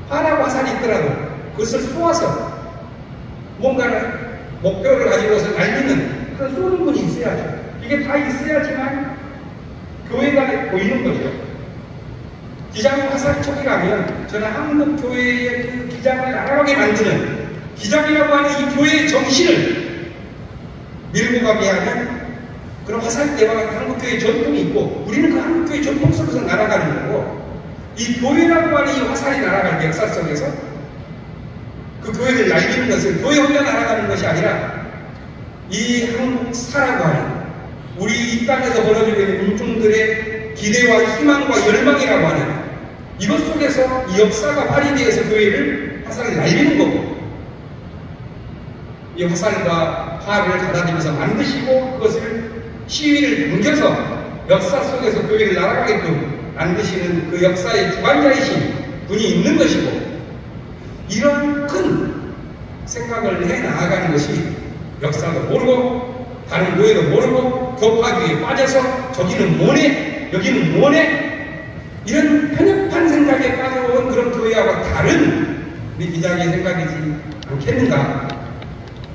활하고 화살이 있더라도 그것을 쏘아서 뭔가를 목표를 가지고서 날리는 그런 쏘는 분이 있어야죠. 이게 다 있어야지만 교회가 보이는 거죠. 기장이 화살촉이라면 저는 한국 교회의 그 기장을 날아가게 만드는 기장이라고 하는 이 교회의 정신을 밀고 가게 하는 그런 화살대와 한국 교회의 전통이 있고 우리는 그 한국 교회의 전통 속에서 날아가는 거고 이 교회라고 하는 이 화살이 날아가는 역사 속에서 그 교회를 날리는 것은 교회 혼자 날아가는 것이 아니라 이 한국 사라고 하는 우리 이 땅에서 벌어지고 있는 민중들의 기대와 희망과 열망이라고 하는 이것 속에서 이 역사가 발휘되어서 교회를 화살을 날리는 거고 이 화살과 활을 가다니면서 만드시고 그것을 시위를 당겨서 역사 속에서 교회를 날아가게끔 만드시는 그 역사의 주관자이신 분이 있는 것이고 이런 큰 생각을 해 나아가는 것이 역사도 모르고 다른 교회도 모르고 교파기에 빠져서 저기는 뭐네 여기는 뭐네 이런 편협한 생각에 빠져온 그런 교회와 다른 우리 기장의 생각이지 않겠는가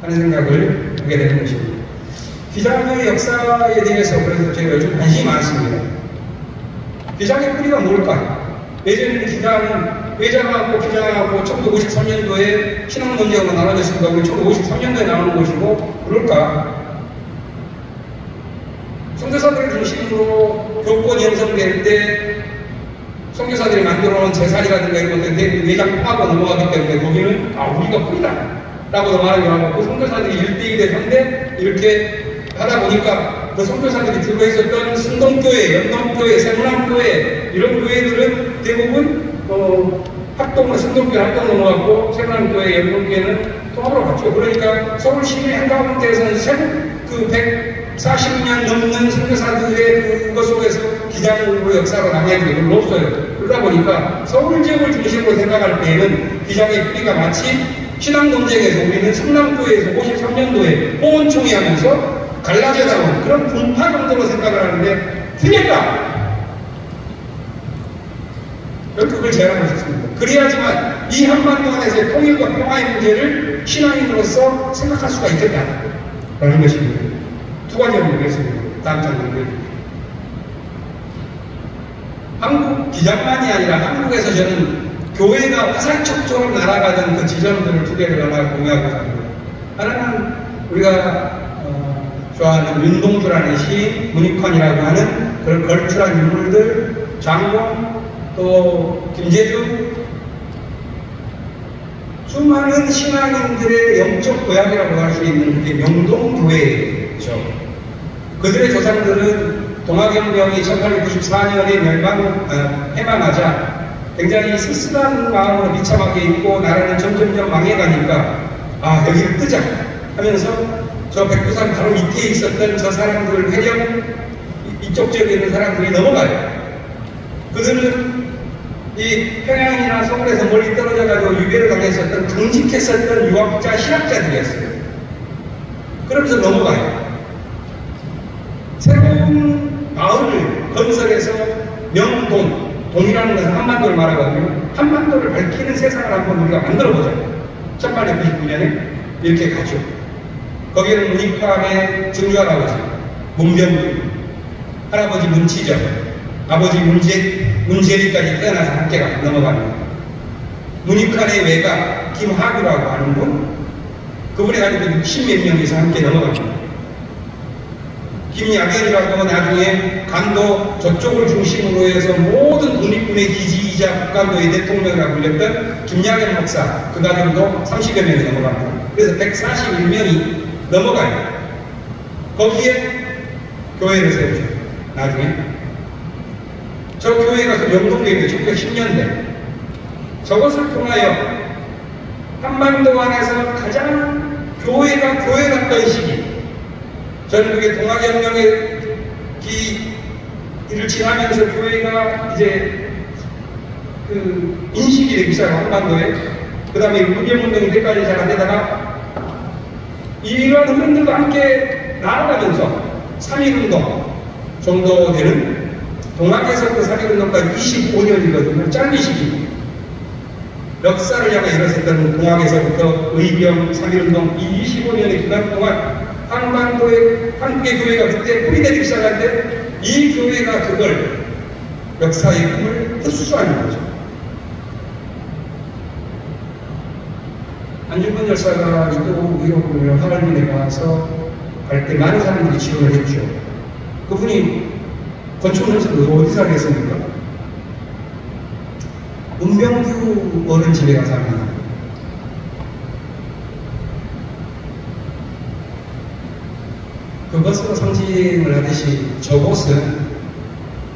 하는 생각을 하게 되는 것입니다. 기장의 역사에 대해서 그래서 제가 요즘 관심이 많습니다. 기장의 뿌리가 뭘까? 예전에는 기장은 외장하고 기장하고 1953년도에 신앙문제하고 나눠졌으니까 우리 1953년도에 나오는 것이고 그럴까? 선교사들을 중심으로 교권이 형성될 때 선교사들이 만들어놓은 제사리라든가 이런 것들 내장 파고 넘어가기 때문에 거기는 우리가 뿌리다 라고도 말하기도 하고 그 선교사들이 1대2 대 3대 이렇게 하다 보니까 그 선교사들이 주로 했었던 승동교회, 연동교회, 세문암교회 이런 교회들은 대부분 승동교회 합동 넘어갔고 세문암교회, 연동교회는 통합으로 갔죠. 그러니까 서울 시내 한가운데에서는 그 140년 넘는 선교사들의 그것 속에서 기장으로 역사가 남아있는 게 별로 없어요. 그러다 보니까 서울 지역을 중심으로 생각할 때에는 기장의 뿌리가 마치 신앙논쟁에서 우리는 성남교회에서 53년도에 호원총회 하면서 갈라져 나온 그런 분파 정도로 생각을 하는데 틀렸다! 그걸 제안하고 싶습니다. 그래야지만 이 한반도 안에서의 통일과 평화의 문제를 신앙인으로서 생각할 수가 있겠다라는 것입니다. 두 가지를 보겠습니다. 다음 장면을. 한국 기장만이 아니라 한국에서 저는 교회가 화살촉처럼 날아가던 그 지점들을 두 개를 하나 공유하고자 합니다. 하나는 우리가 좋아하는 윤동주라는 시, 문익환이라고 하는 그런 걸출한 인물들, 장공, 또 김재주, 수많은 신앙인들의 영적 고향이라고 할 수 있는 게 명동교회죠. 그들의 조상들은 동학연명이 1894년에 해방하자 굉장히 쓸쓸한 마음으로 비참하게 있고 나라는 점점점 망해가니까 아 여기를 뜨자 하면서 저 백두산 바로 밑에 있었던 저 사람들 해령 이쪽 지역에 있는 사람들이 넘어가요. 그들은 이 평양이나 서울에서 멀리 떨어져가지고 유배를 당했었던 강직했었던 유학자, 실학자들이었어요. 그러면서 넘어가요. 새로운 마을을 건설해서 명동, 동이라는 것은 한반도를 말하거든요. 한반도를 밝히는 세상을 한번 우리가 만들어보자. 1899년에 이렇게 가죠. 거기에는 문익환의 증조할아버지, 문병규, 할아버지 문치적, 아버지 문재리까지 태어나서 함께 넘어갑니다. 문익환의 외가 김하규라고 하는 분, 그분이 가지고 60몇 명이서 함께 넘어갑니다. 김야경이라고 나중에 간도 저쪽을 중심으로 해서 모든 독립군의 기지이자 북간도의 대통령이라고 불렸던 김야경 목사, 그 가정도 30여 명이 넘어갑니다. 그래서 141명이 넘어가요. 거기에 교회를 세우죠. 나중에 저 교회가 그 명동교회입니다. 1910년대. 저것을 통하여 한반도 안에서 가장 교회가 교회 같던 시기, 저는 그게 동학혁명의 길을 지나면서 교회가 이제 그 인식이 되기 시작하고 한반도에, 그 다음에 문예운동이 때까지 잘 안 되다가 이러한 흐름들과 함께 나아가면서 3.1운동 정도 되는, 동학에서부터 3.1운동까지 25년이거든요. 짧은 시기. 역사를 향해 일어섰던 동학에서부터 의병, 3.1운동 이 25년의 기간 동안 한반도의 한국의 교회가 그때 뿌리내리기 시작하는데 이 교회가 그걸 역사의 꿈을 흡수하는 거죠. 안중근 열사가 이쪽 의료군을 하얼빈에 가서 갈 때 많은 사람들이 지원을 했죠. 그분이 건축연수를 어디서 하겠습니까? 문병규 어른 집에 가서 합니다. 그것으로 상징을 하듯이 저곳은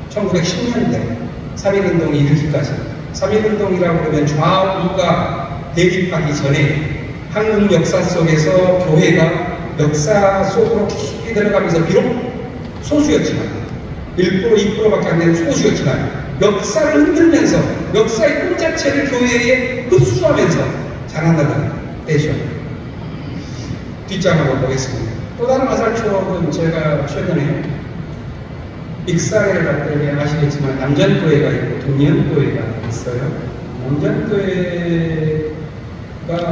1910년대 3.1운동이 이르기까지, 3.1운동이라고 그러면 좌우가 대립하기 전에 한국 역사 속에서 교회가 역사 속으로 깊이 들어가면서 비록 소수였지만 1%, 2%밖에 안 되는 소수였지만 역사를 흔들면서 역사의 꿈 자체를 교회에 흡수하면서 자라나는 때죠. 뒷장 한번 보겠습니다. 또 다른 화살촉은 제가 최근에 익사회를 갈 때 아시겠지만 남전교회가 있고 동년교회가 있어요. 남전교회가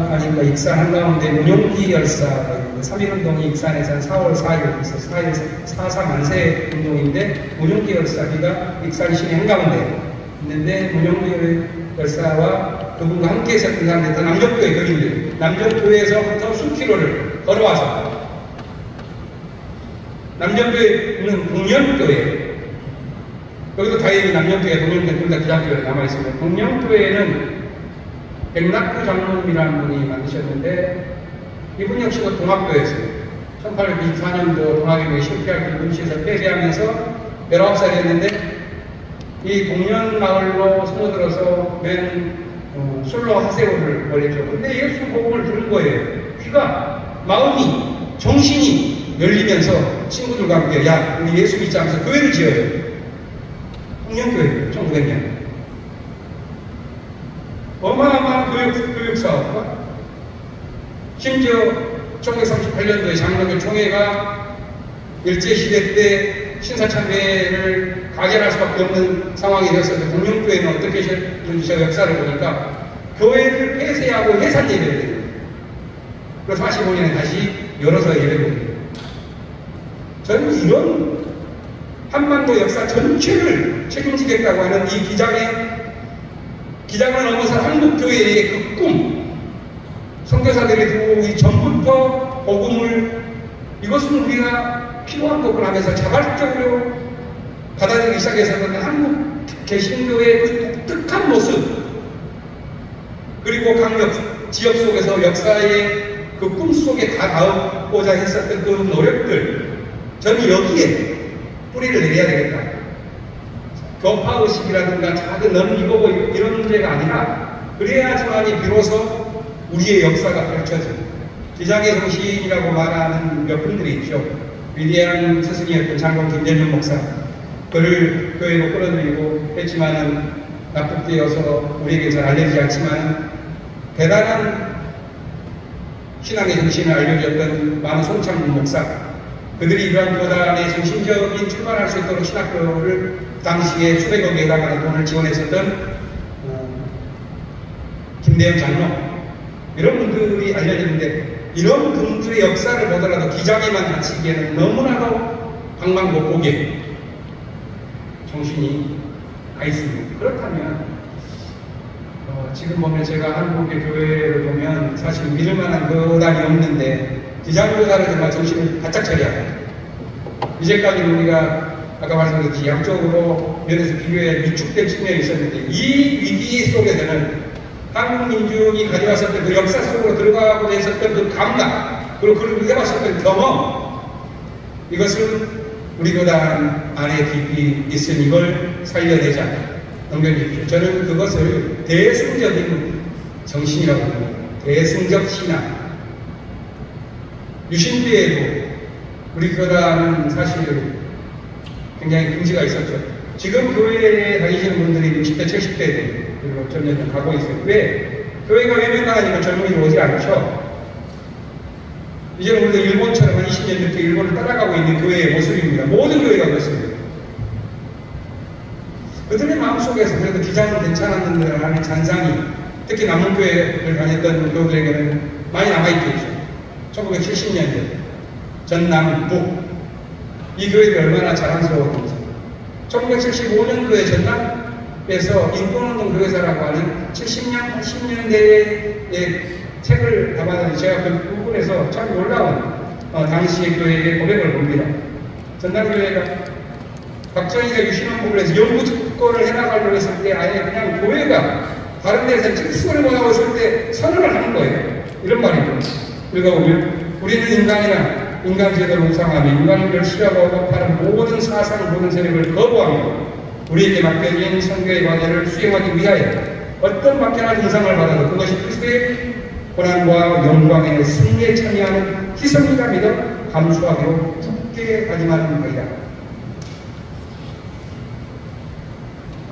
가니까 익사한 가운데 문용기 열사가 있는데 3.1운동이 익산에서 4월 4일 있어서 4.4 만세 운동인데 문용기 열사비가 익산 시내 한가운데 있는데 문용기 열사와 그분과 함께 있었던 사람들 다 남전교회 교인들, 남전교회에서부터 수킬로를 걸어와서 남전교회는 동년교회, 여기도 다행히 남전교회, 동년교회 둘 다 기장교회가 남아있습니다. 동년교회는 백낙구 장로님이라는 분이 만드셨는데 이분 역시도 동학교였어요. 1894년도 동학교회 실패할 김씨에서 패배하면서 19살이었는데 이 동년마을로 숨어들어서 맨 술로 하세호를 벌였죠. 근데 예수 복음을 들은 거예요. 귀가, 마음이, 정신이 문이 열리면서 친구들과 함께 야 우리 예수 믿자 하면서 교회를 지어요. 홍영교회 1900년. 어마어마한 교육 사업과 심지어 1938년도에 장로교 총회가 일제시대 때 신사참배를 가결할 수밖에 없는 상황이 되었을 때 동명교회는 어떻게 했는지 제가 역사를 보니까 교회를 폐쇄하고 해산 예배를 드려요. 그래서 45년에 다시 열어서 예배를 드려요. 저는 이런 한반도 역사 전체를 책임지겠다고 하는 이 기장을 넘어서 한국교회의 그 꿈, 선교사들이 들어오기 전부터 복음을 이것은 우리가 필요한 거구나 하면서 자발적으로 받아들이기 시작해서는 한국 개신교의 그 독특한 모습 그리고 각 지역 속에서 역사의 그 꿈속에 닿고자 했었던 그 노력들 저는 여기에 뿌리를 내려야 되겠다. 교파의식이라든가 작은 넘기고 이런 문제가 아니라 그래야지만이 비로소 우리의 역사가 펼쳐집니다. 기장의 정신이라고 말하는 몇 분들이 있죠. 위대한 스승이었던 장로 김재준 목사. 그를 교회로 끌어들이고 했지만은 납득되어서 우리에게 잘 알려지지 않지만 대단한 신앙의 정신을 알려주었던 많은 송창문 목사. 그들이 이러한 교단의 정신적인 출발할 수 있도록 신학교를 당시에 수백억에 해당하는 돈을 지원했었던 김대영 장로. 이런 분들이 알려지는데 이런 분들의 역사를 보더라도 기장에만 갇히기에는 너무나도 방방곡곡에 정신이 가 있습니다. 그렇다면 지금 보면 제가 한국의 교회를 보면 사실 믿을 만한 교단이 없는데 기장교단은 정말 정신을 바짝 차려야 이제까지는 우리가 아까 말씀드렸듯이 양쪽으로 면에서 비교해 위축된 측면이 있었는데 이 위기 속에서는 한국 민중이 가져왔었던 그 역사 속으로 들어가고자 했었던 그 감각 그리고 그를 해봤었던 경험 이것을 우리 교단 안에 깊이 있은 이걸 살려내자 넘겨주십시오. 저는 그것을 대승적인 정신이라고 봅니다. 대승적 신앙. 유신비에도 우리 교단은 사실 굉장히 긍지가 있었죠. 지금 교회에 다니시는 분들이 60대, 70대 그리고 점점 가고 있어요. 왜? 교회가 외면당하니까 젊은이들 오지 않죠. 이제는 우리가 일본처럼 한 20년 넘게 일본을 따라가고 있는 교회의 모습입니다. 모든 교회가 그렇습니다. 그들의 마음속에서 그래도 기장은 괜찮았는데 하는 잔상이 특히 남문교회를 다녔던 교우들에게는 많이 남아있겠죠. 1970년대 전남 북 이 교회들이 얼마나 자랑스러웠는지 1975년도에 전남에서 인권운동 교회사라고 하는 70년, 80년대의 책을 담아서 제가 그 부분에서 참 놀라운 당시의 교회의 고백을 봅니다. 전남교회가 박정희가 유신헌법을 해서 영구 집권을 해나가려고 했을 때 아예 그냥 교회가 다른 데서 직선을 원하고 있을 때 선언을 하는 거예요. 이런 말이죠. 읽어보면 우리는 인간 제도를 우상하며 인간을 싫어하고 파는 모든 사상 모든 세력을 거부하며 우리에게 맡겨진 선교의 과제를 수행하기 위하여 어떤 막연한 인상을 받아도 그것이 그리스도의 고난과 영광의 승리에 참여하는 희생이라 믿어 감수하기로 굳게 다짐하는 것이다.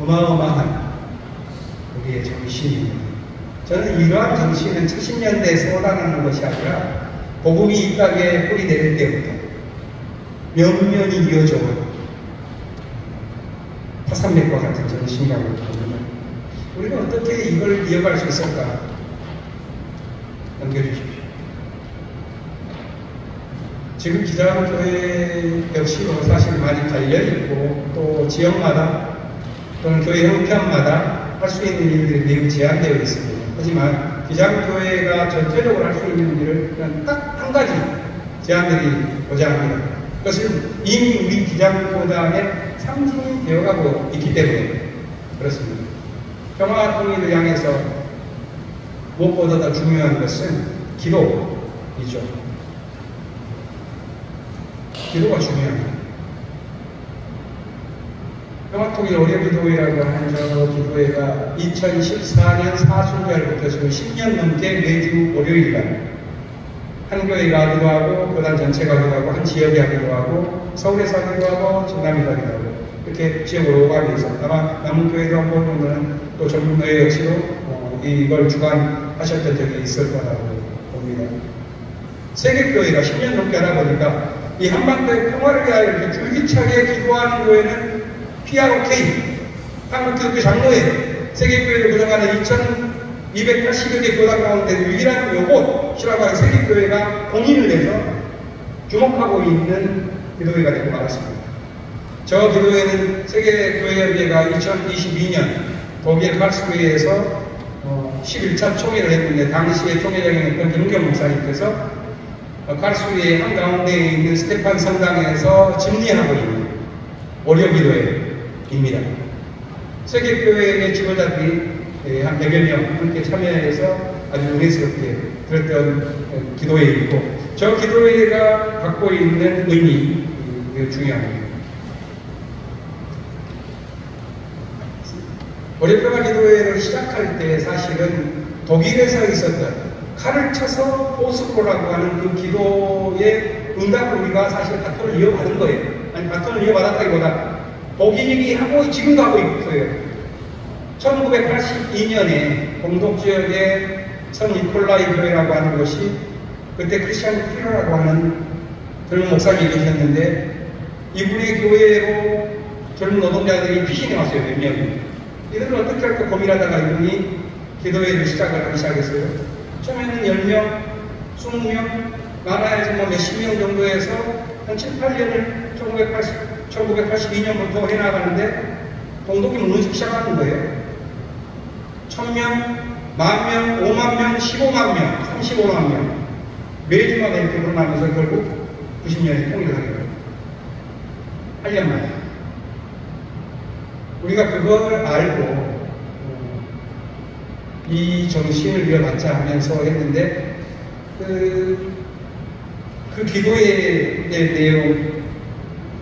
어마어마한 우리의 정신입니다. 저는 이러한 정신은 70년대에 쏟아나는 것이 아니라 복음이 이 땅에 뿌리 내릴 때부터 면면이 이어져온 화산맥과 같은 정신이라고 봅니다. 우리가 어떻게 이걸 이어갈 수 있을까? 넘겨주십시오. 지금 기장교회 역시도 사실 많이 달려있고 또 지역마다 또는 교회 형편마다 할 수 있는 일들이 매우 제한되어 있습니다. 하지만 기장교회가 전체적으로 할 수 있는 일을 그냥 딱 한 가지 제안들이 고자합니다. 그것은 이미 우리 기장교단의 상징이 되어가고 있기 때문에 그렇습니다. 평화 통일을 향해서 무엇보다 더 중요한 것은 기도이죠. 기도가 중요합니다. 평화통일 어려기도회라고 하는 저 기도회가 2014년 사순절부터 지금 10년 넘게 매주 월요일날 한 교회가 하기도 하고 교단 전체가 하기도 하고 한 지역이 하기도 하고 서울에서 하기도 하고 전남에서 하기도 하고 이렇게 지역으로 오가게 돼서 아마 남문교회도 한 번 정도는 또 전문노예 역시도 이걸 주관하셨던 적이 있을 거라고 봅니다. 세계교회가 10년 넘게 하다 보니까 이 한반도의 평화를 위하여 이렇게 줄기차게 기도하는 교회는 PROK, 한국기독교 장로회, 세계교회를 구성하는 2280여 개 교단 가운데 유일한 요곳이라고 하는 세계교회가 공인을 내서 주목하고 있는 기도회가 되고 말았습니다. 저 기도회는 세계교회협의회가 2022년 독일 칼스루이에서 11차 총회를 했는데 당시에 총회장이었던 김경 목사님께서 칼스루이의 한가운데에 있는 스테판 성당에서 집리하고 있는 월요기도회입니다. 세계교회의 지도자들이 한 100여 명 함께 참여해서 아주 은혜스럽게 그랬던 기도회이고 저 기도회가 갖고 있는 의미 중요합니다. 월요평화 기도회를 시작할 때 사실은 독일에서 있었던 칼을 쳐서 포스코라고 하는 그 기도의 응답을 우리가 사실 바톤을 이어받은 거예요. 아니 바톤을 이어받았다기보다 독일이 하고 지금도 하고 있어요. 1982년에 공동지역의 성 니콜라이 교회라고 하는 것이 그때 크리스찬 피러라고 하는 젊은 목사님이 계셨는데 이분의 교회로 젊은 노동자들이 피신해 왔어요. 몇 명이. 이들은 어떻게 할까 고민하다가 이분이 기도회를 시작을 하기 시작했어요. 처음에는 10명, 20명, 많아야지 뭐 몇십 명 정도에서 한 7, 8년을 1982년부터 해나가는데 공동이 무너지기 시작하는 거예요. 1000명, 10,000명, 50,000명, 150,000명, 350,000명 매주마다 이렇게 늘어나면서 결국 90년에 통일을 하게 돼요. 8년 만에. 우리가 그걸 알고 이 정신을 이어받자 하면서 했는데 그 기도회의 내용,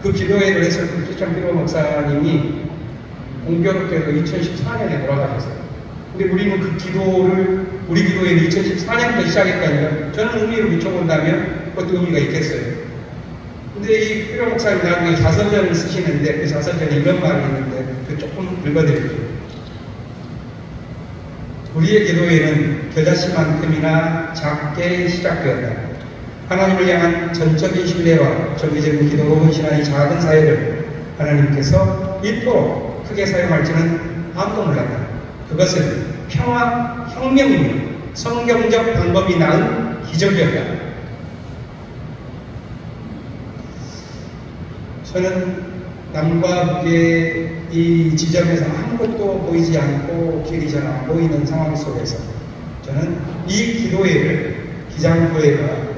그 기도회를 했을 크리스찬 피러 목사님이 공교롭게도 2014년에 돌아가셨어요. 근데 우리는 그 기도를 우리 기도회는 2014년부터 시작했다니까 저는 의미를 붙여본다면 그것도 의미가 있겠어요. 근데 이 피러 목사님 나중에 자서전을 쓰시는데 그 자서전에 이런 말이 있는데 그 조금 읽어드릴게요. 우리의 기도회는 겨자씨만큼이나 작게 시작되었다. 하나님을 향한 전적인 신뢰와 정기적인 기도로 헌신한 이 작은 사역을 하나님께서 이토록 크게 사용할지는 아무도 몰랐다. 그것은 평화 혁명이며 성경적 방법이 낳은 기적이었다. 저는 남과 북의 이 지점에서 아무것도 보이지 않고 길이 잘 안 보이는 상황 속에서 저는 이 기도회를 기장교회가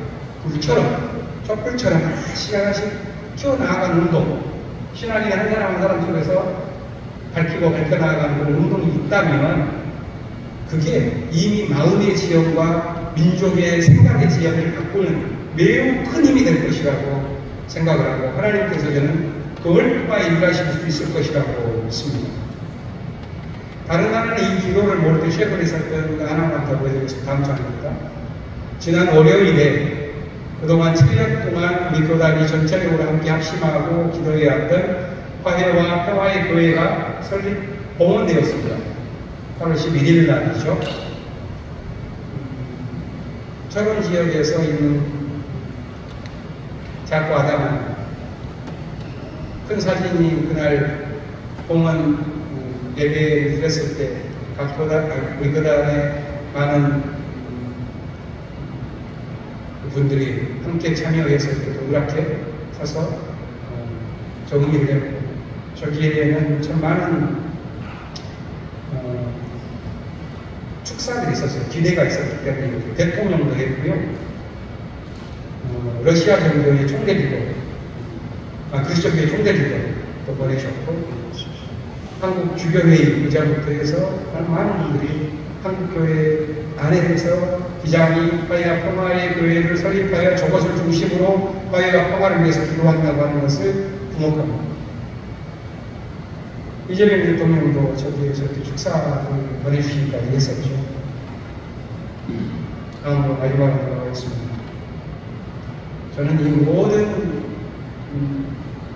불처럼 촛불처럼 하나씩 하나씩 키워나가는 운동, 신앙이 한 사람 한 사람 속에서 밝히고 밝혀나가는 그런 운동이 있다면 그게 이미 마음의 지형과 민족의 생각의 지형을 바꾸는 매우 큰 힘이 될 것이라고 생각을 하고 하나님께서 저는 그걸 통하여 일하실 수 있을 것이라고 믿습니다. 다른 나라는 이 기도를 모를 때 최근에 있었던 하나만 더 보여드리겠습니다. 다음 장입니다. 지난 월요일에 그동안 7년 동안 우리 교단이 전체적으로 함께 합심하고 기도해왔던 화해와 평화의 교회가 설립 봉헌되었습니다. 8월 11일 날이죠. 철원 지역에서 있는 작고 아담한 큰 사진이 그날 봉헌 예배를 드렸을 때 각 교단, 우리 교단에 많은 분들이 함께 참여해서 이렇게 동그랗게 서서 정리를 했고 저기에는 참 많은 축사들이 있었어요. 기대가 있었기 때문에 대통령도 했고요. 러시아 정부의 총대들도 그리스도교의 총대들도 또 보내셨고 한국 주교회의 의장부터 해서 많은 분들이 한국교회 안에서 기장이 화해와 평화의 교회를 설립하여 저것을 중심으로 화해와 평화를 위해서 기도한다고 하는 것을 주목합니다. 이재명 대통령도 저기에서 이렇게 축사를 보내주시기까지 했었죠. 다음으로 마지막으로 나가겠습니다. 저는 이 모든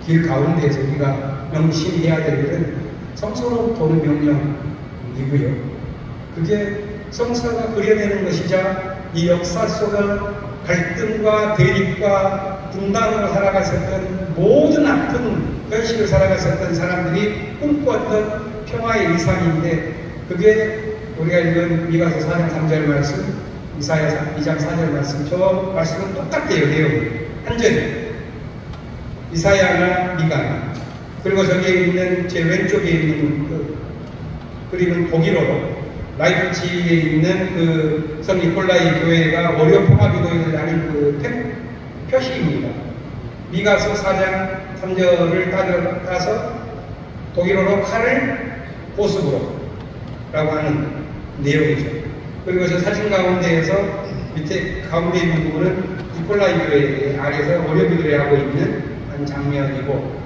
길 가운데에서 우리가 명심해야 될 일은 성서로 보는 명령이고요. 그게 성서가 그려내는 것이자 이 역사 속을 갈등과 대립과 분단으로 살아갔었던 모든 아픈 현실을 살아갔었던 사람들이 꿈꾸었던 평화의 이상인데, 그게 우리가 읽은 미가서 4장 3절 말씀, 이사야 2장 4절 말씀, 저 말씀은 똑같아요. 내용이 완전히 이사야나 미가나, 그리고 저기에 있는 제 왼쪽에 있는 그 그림은 독일어로 라이프치히에 있는 그 성 니콜라이 교회가 월요 평화기도회를 하는 그 표식입니다. 미가서 4장 3절을 따서 독일어로 칼을 보습으로 라고 하는 내용이죠. 그리고 저 사진 가운데에서 밑에 가운데 있는 부분은 니콜라이 교회 아래에서 월요 기도회 하고 있는 한 장면이고,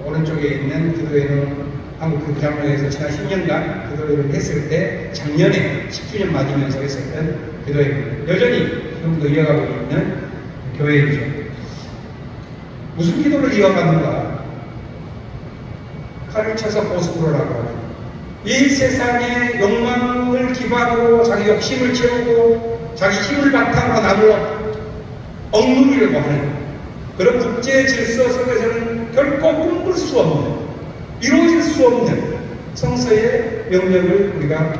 오른쪽에 있는 기도회는 한국 그 장로에서 지난 10년간 기도회를 했을 때 작년에 10주년 맞으면서 했었던 기도회입니다. 여전히 지금도 이어가고 있는 교회이죠. 무슨 기도를 이어가는가? 칼을 쳐서 보습으로라고 하는, 이 세상의 욕망을 기반으로 자기 욕심을 채우고 자기 힘을 바탕으로 남을 억누르려고 하는 그런 국제 질서 속에서는 결코 꿈꿀 수 없는, 이루어질 수 없는 성서의 명령을 우리가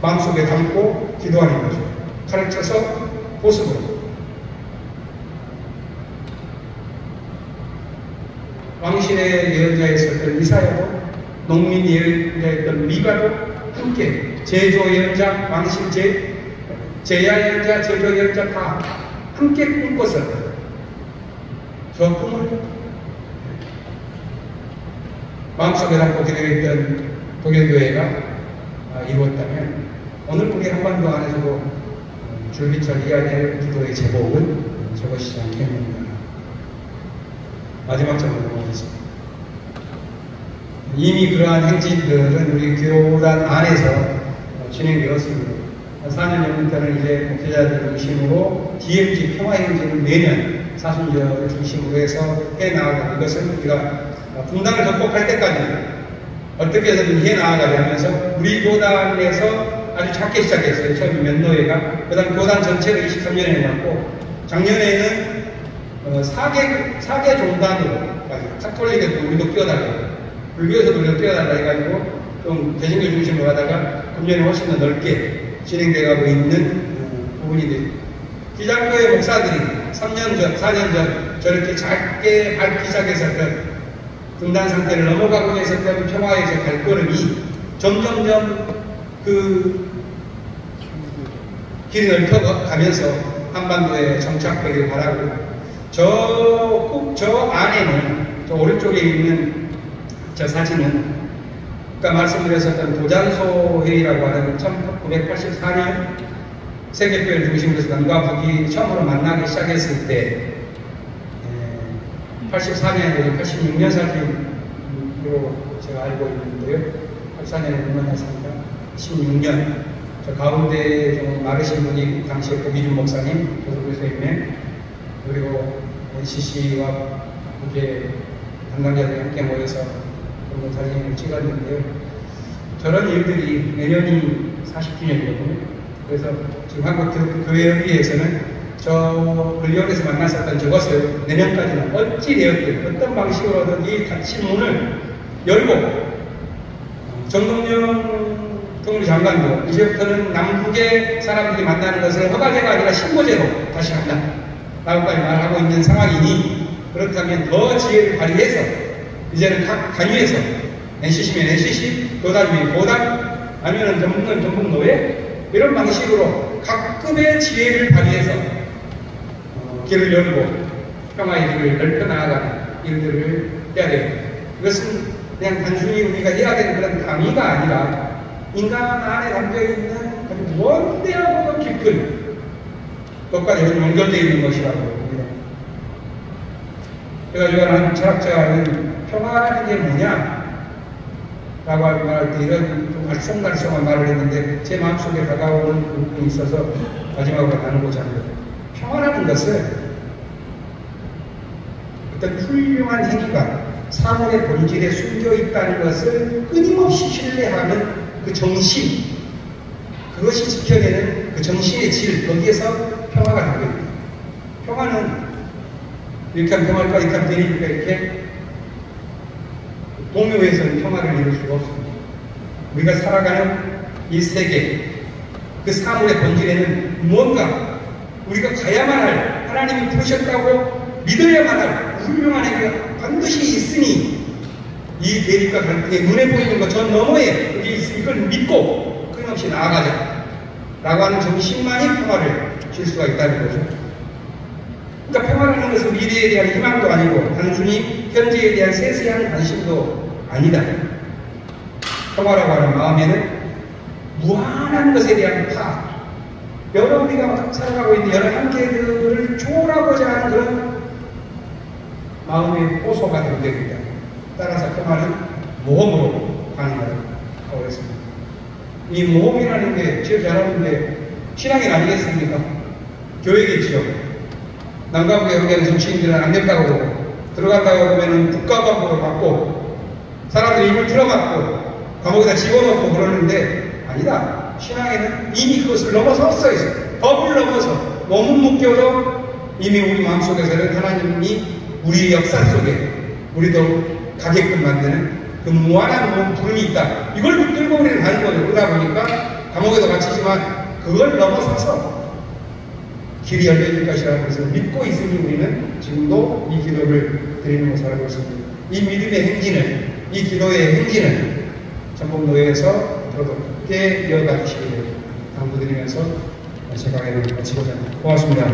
마음속에 담고 기도하는 거죠. 칼을 쳐서 보습으로. 왕신의 예언자였었던 이사야도, 농민 예언자였던 미가도 함께 제조 예언자, 왕신 제야 예언자, 제조 예언자 다 함께 꿈꿨었던 저 꿈을 마음속에 담고 기도했던 독일교회가 이루었다면, 오늘 우리 한반도 안에서도 줄기철 이어야 될 기도의 제목은 저것이지 않겠는가. 마지막 점으로 넘어가겠습니다. 이미 그러한 행진들은 우리 교단 안에서 진행되었습니다. 4년 전부터는 이제 목회자들 중심으로 DMZ 평화행진을 매년 사순절을 중심으로 해서 해나가고, 이것은 우리가 분단을 극복할 때까지 어떻게 해서든 해나가자면서 우리 교단에서 아주 작게 시작했어요. 처음 면노회가. 그 다음 교단 전체를 23년에 해놨고, 작년에는 4개 종단으로, 카톨릭에도 우리도 끼어달라고, 불교에서도 우리도 끼어달라 해가지고 좀 개신교 중심으로 하다가 금년에 훨씬 더 넓게 진행되어가고 있는 부분이 돼요. 기장교회 목사들이 3년 전, 4년 전 저렇게 작게 밟기 시작했었던 분단 상태를 넘어가고 있었던 평화의 저 발걸음이 점점점 그 길이 넓혀가면서 한반도에 정착되길 바라고, 저 안에는, 저 오른쪽에 있는 저 사진은 아까 말씀드렸었던 도잔소 회의라고 하는 1984년 세계교회를 중심으로 해서 남과 북이 처음으로 만나기 시작했을 때 84년에 86년 사진으로 제가 알고 있는데요. 84년에 만났습니다. 16년 저 가운데 좀 마르신 분이 당시에 고기준 목사님, 조석규 선생님, 그리고 NCC와 이제 담당자들이 함께 모여서 그런 사진을 찍었는데요. 저런 일들이 내년이 40주년이거든요. 그래서 지금 한국 교회협의회에서는 저 근력에서 만났었던 저것을 내년까지는 어찌 되었든 어떤 방식으로든 이 닫힌 문을 열고, 정동영 통일부 장관도 이제부터는 남북의 사람들이 만나는 것을 허가제가 아니라 신고제로 다시 한다 라고까지 말하고 있는 상황이니, 그렇다면 더 지혜를 발휘해서 이제는 각 단위에서 NCC면 NCC, 교단이면 교단, 아니면 전북은 전북노회, 이런 방식으로 각급의 지혜를 발휘해서 길을 열고 평화의 길을 넓혀 나아가는 일들을 해야 됩니다. 이것은 그냥 단순히 우리가 해야 되는 그런 강의가 아니라 인간 안에 담겨있는 아주 원대하고 깊은 것과 연결되어 있는 것이라고 봅니다. 그래가지고 한 철학자는 평화라는 게 뭐냐? 라고 말할 때 이런 좀 알쏭달쏭한 말을 했는데 제 마음속에 다가오는 부분이 있어서 마지막으로 나누고자 합니다. 평화라는 것은 어떤 훌륭한 행위가 사물의 본질에 숨겨 있다는 것을 끊임없이 신뢰하는 그 정신, 그것이 지켜내는 그 정신의 질, 거기에서 평화가 나옵니다. 평화는 이렇게 하면 평화일까, 이렇게 하면 되니까 이렇게 동요에서는 평화를 이룰 수가 없습니다. 우리가 살아가는 이 세계, 그 사물의 본질에는 무언가 우리가 가야만 할, 하나님이 부르셨다고 믿어야만 할 훌륭한 행위가 반드시 있으니 이 대립과 갈등에 눈에 보이는 것 저 너머에 그게 있으니 이걸 믿고 끊임없이 나아가자 라고 하는 정신만이 평화를 줄 수가 있다는 거죠. 그러니까 평화라는 것은 미래에 대한 희망도 아니고 단순히 현재에 대한 세세한 관심도 아니다. 평화라고 하는 마음에는 무한한 것에 대한 파악, 여러 우리가 살아가고 있는 여러 한계들을 초월하고자 하는 그런 마음의 호소가 됩니다. 따라서 평화는 모험으로 가능하다고 했습니다. 이 모험이라는 게 제일 잘하는데 신앙이 아니겠습니까? 교회겠죠. 남과 북에 관계하는 정치인들은 안 된다고 그러고 들어간다고 보면은 국가광고를 받고 사람들이 입을 틀어막고 감옥에다 집어넣고 그러는데 아니다. 신앙에는 이미 그것을 넘어섰어 있어요. 법을 넘어서 몸은 묶여도 이미 우리 마음속에서는 하나님이 우리 역사 속에 우리도 가게끔 만드는 그 무한한 부름이 있다. 이걸 붙들고 우리는 가는 거죠. 그러다 보니까 감옥에도 갇히지만 그걸 넘어서서 길이 열려질 것이라는 것을 믿고 있으니 우리는 지금도 이 기도를 드리는 것을 알고 있습니다. 이 믿음의 행진을, 이 기도의 행진을 전북노회에서 앞으로도 함께 이어가 주시기를 당부드리면서 제 강의를 마치고자 합니다. 고맙습니다.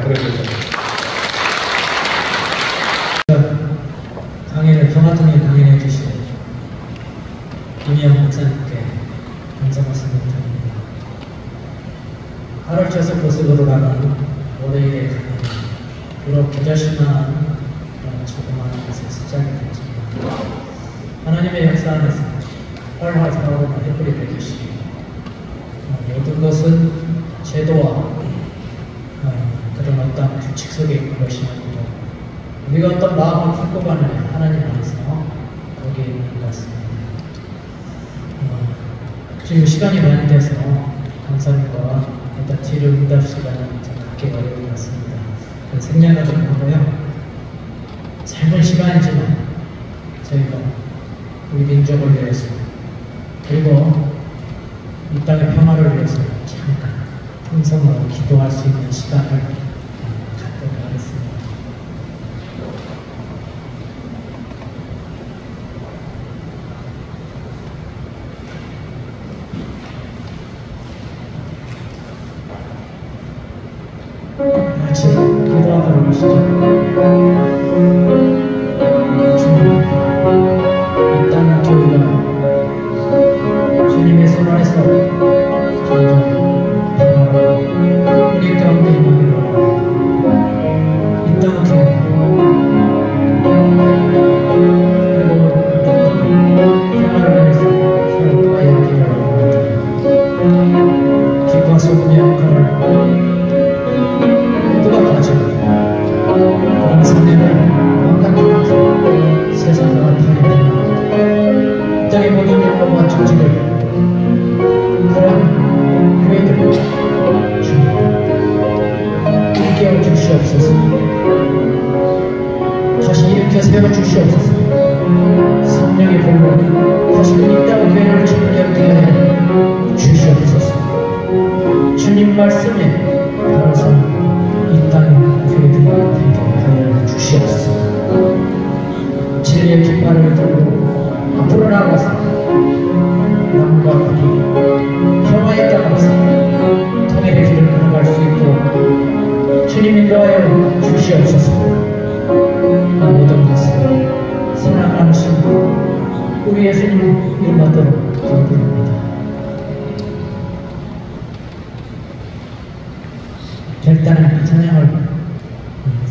강의를 평화통일 강의해 주신 김희영 목사님께 감사 말씀드립니다. 가르쳐서 모습으로 가는 월요일의 강의, 비록 겨자씨만한 조그마한 것에 시작이 되었지만 하나님의 역사 안에서 활활 살아오는 햇불이 되듯이 모든 것은 제도와 그런 어떤 규칙 속에 있는 것이 아니고 우리가 어떤 마음을 품고 가는 하나님 안에서 거기에 있는 것 같습니다. 지금 시간이 많이 돼서 강사님과 일단 뒤를 응답 시간을 갖기 어려운 것 같습니다. 생략을 좀 하고요. 짧은 시간이지만 저희가 우리 민족을 위해서 그리고 이 땅의 평화를 위해서 잠깐 통성으로 기도할 수 있는 시간을 갖도록 하겠습니다. 같이 기도하도록 하시죠. 주님, 이 땅 교회가 주님의 손 안에서 점점 평화로 우리 가운데 임하기를 이 땅 교회 그리고 평화를 위해서 서로 도와주기를 원합니다. 빛과 소금의 역할을 모두가 가지고 그런 성령을 망각하면서 세상을 살리는 이 땅의 모든 영혼과 조직을 그런 교회들을 주님 일깨워 주시옵소서. 다시 일으켜 세워 주시옵소서. 성령의 불로 다시금 이 땅의 교회를 정결케 해 주시옵소서. 주님 말씀에 따라서 이 땅의 교회들이 되게 하여 주시옵소서. 진리의 깃발을 들고 앞으로 나아가서 남과 북이 평화에 따라서 통일의 길을 걸어갈 수 있도록 주님 인도하여 주시옵소서. 모든 것을 사랑하시고 우리 예수님 이름 받도록 기도드립니다. 결단은 찬양을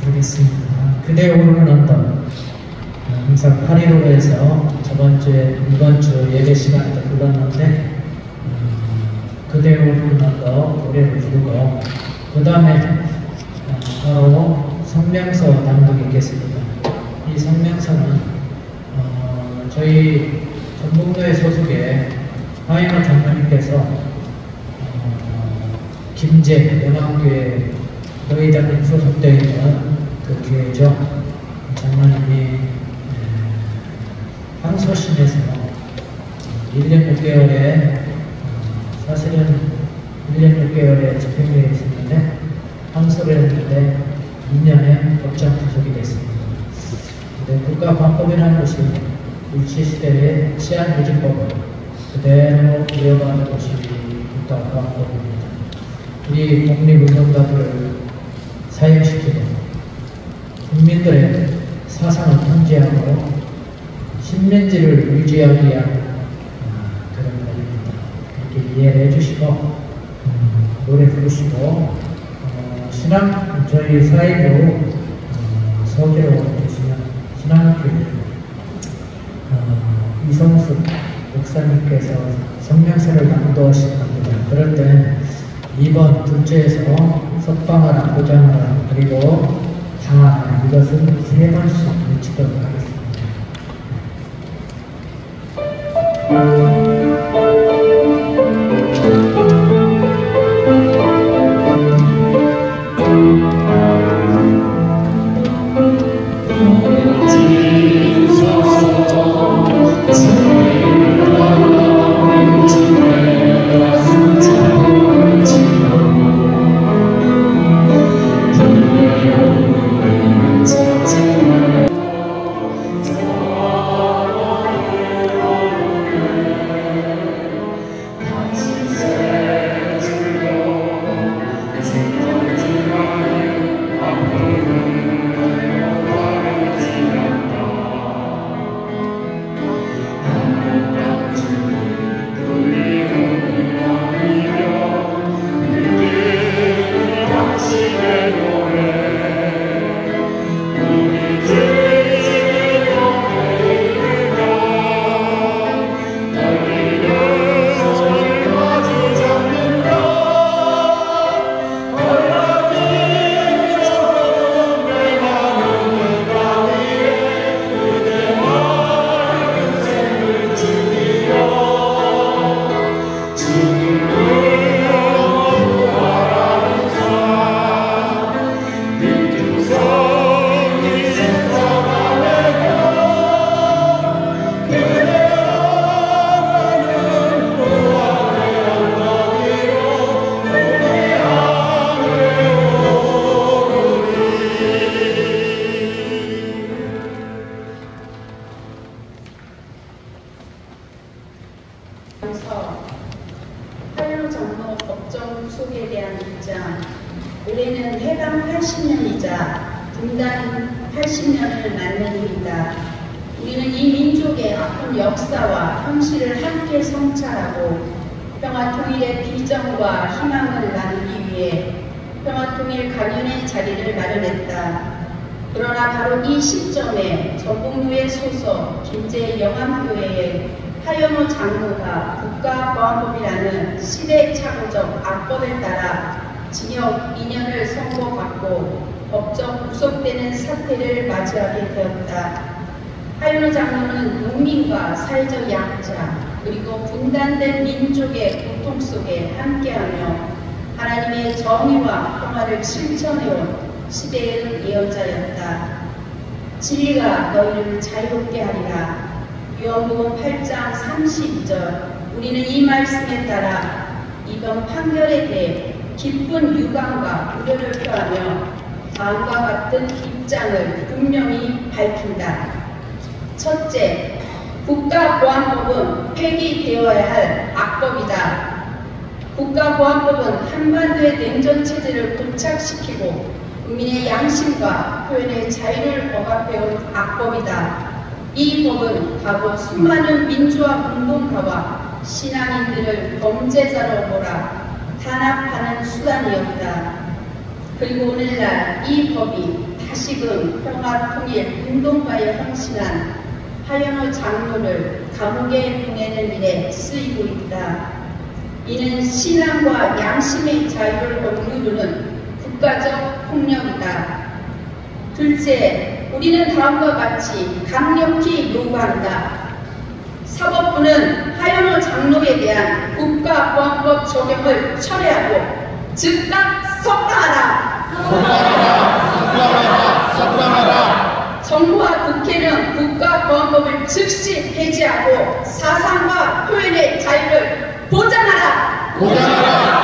부르겠습니다. 그대 오르는 언덕. 항상 8.15에서 저번주에 이번주 예배 시간에 불렀는데 그대 오르는 언덕 노래를 부르고 그 다음에 바로 성명서 낭독이 있겠습니다. 이 성명서는 저희 전북노회 소속의 하이너 장로님께서 김제 연합교회 노회장님 소속되어 있는 그 교회죠. 장로님이 항소심에서 1년 6개월에 사실은 1년 6개월에 집행유예에 있었는데 항소를 했는데 2년에 법정 구속이 됐습니다. 국가관법이라는 것이 일제시대의 치안유지법을 그대로 이어가는 것이 국가관법입니다. 우리 독립운동가들을 사형시키고 국민들의 사상을 통제하고 식민지를 유지하기 위한 그런 것입니다. 이렇게 이해를 해주시고 노래 부르시고 저희 사이로 서기로 계시는 신앙교회 이성숙 목사님께서 성명서를 낭독하실 겁니다. 그럴 때 2번 둘째에서 석방하라, 보장하라, 그리고 당하라, 이것은 3번씩 외치도록 하겠습니다. 하이너 장로 법정 구속에 대한 입장. 올해는 해방 80년이자 분단 80년을 맞는 일이다. 우리는 이 민족의 아픈 역사와 현실을 함께 성찰하고 평화통일의 비전과 희망을 나누기 위해 평화통일 강연의 자리를 마련했다. 그러나 바로 이 시점에 전북노회 소속 김제 영암교회의 하이너 장로가 국가보안법이라는 시대착오적 악법에 따라 징역 2년을 선고받고 법정 구속되는 사태를 맞이하게 되었다. 하이너 장로는 농민과 사회적 약자 그리고 분단된 민족의 고통 속에 함께하며 하나님의 정의와 평화를 실천해온 시대의 예언자였다. 진리가 너희를 자유롭게 하리라. 요한복음 8장 32절. 우리는 이 말씀에 따라 이번 판결에 대해 깊은 유감과 우려를 표하며 다음과 같은 입장을 분명히 밝힌다. 첫째, 국가보안법은 폐기되어야 할 악법이다. 국가보안법은 한반도의 냉전체제를 고착시키고 국민의 양심과 표현의 자유를 억압해온 악법이다. 이 법은 과거 수많은 민주화 운동가와 신앙인들을 범죄자로 몰아 탄압하는 수단이었다. 그리고 오늘날 이 법이 다시금 평화통일 운동가에 헌신한 하이너 장로를 감옥에 보내는 일에 쓰이고 있다. 이는 신앙과 양심의 자유를 억누르는 국가적 폭력이다. 둘째, 우리는 다음과 같이 강력히 요구한다. 사법부는 하현호 장로에 대한 국가보안법 적용을 철회하고 즉각 석방하라. 석방하라. 정부와 국회는 국가보안법을 즉시 폐지하고 사상과 표현의 자유를 보장하라. 보장하라.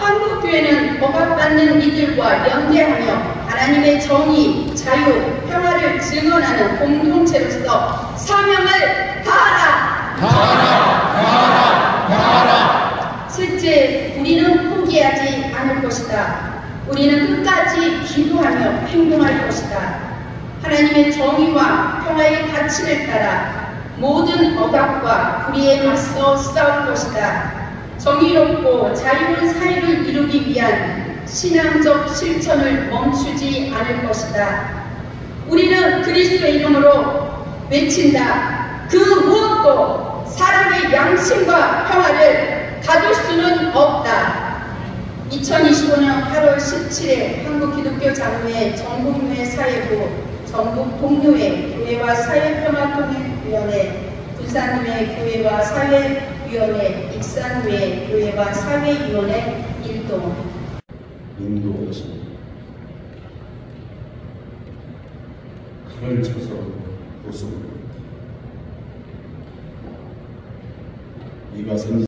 한국교회는 억압받는 이들과 연대하며 하나님의 정의, 자유, 평화를 증언하는 공동체로서 사명을 다하라. 셋째, 우리는 포기하지 않을 것이다. 우리는 끝까지 기도하며 행동할 것이다. 하나님의 정의와 평화의 가치를 따라 모든 억압과 불의에 맞서 싸울 것이다. 정의롭고 자유로운 사회를 이루기 위한 신앙적 실천을 멈추지 않을 것이다. 우리는 그리스도의 이름으로 외친다. 그 무엇도 사람의 양심과 평화를 가둘 수는 없다. 2025년 8월 17일 한국기독교장로회 전국교회 사회부, 전국 동료회 교회와 사회평화통일위원회, 부산교회 교회와 사회위원회, 익산교회 교회와 사회위원회 일동. 인도하십니다. 칼을 쳐서 보수 이가 생기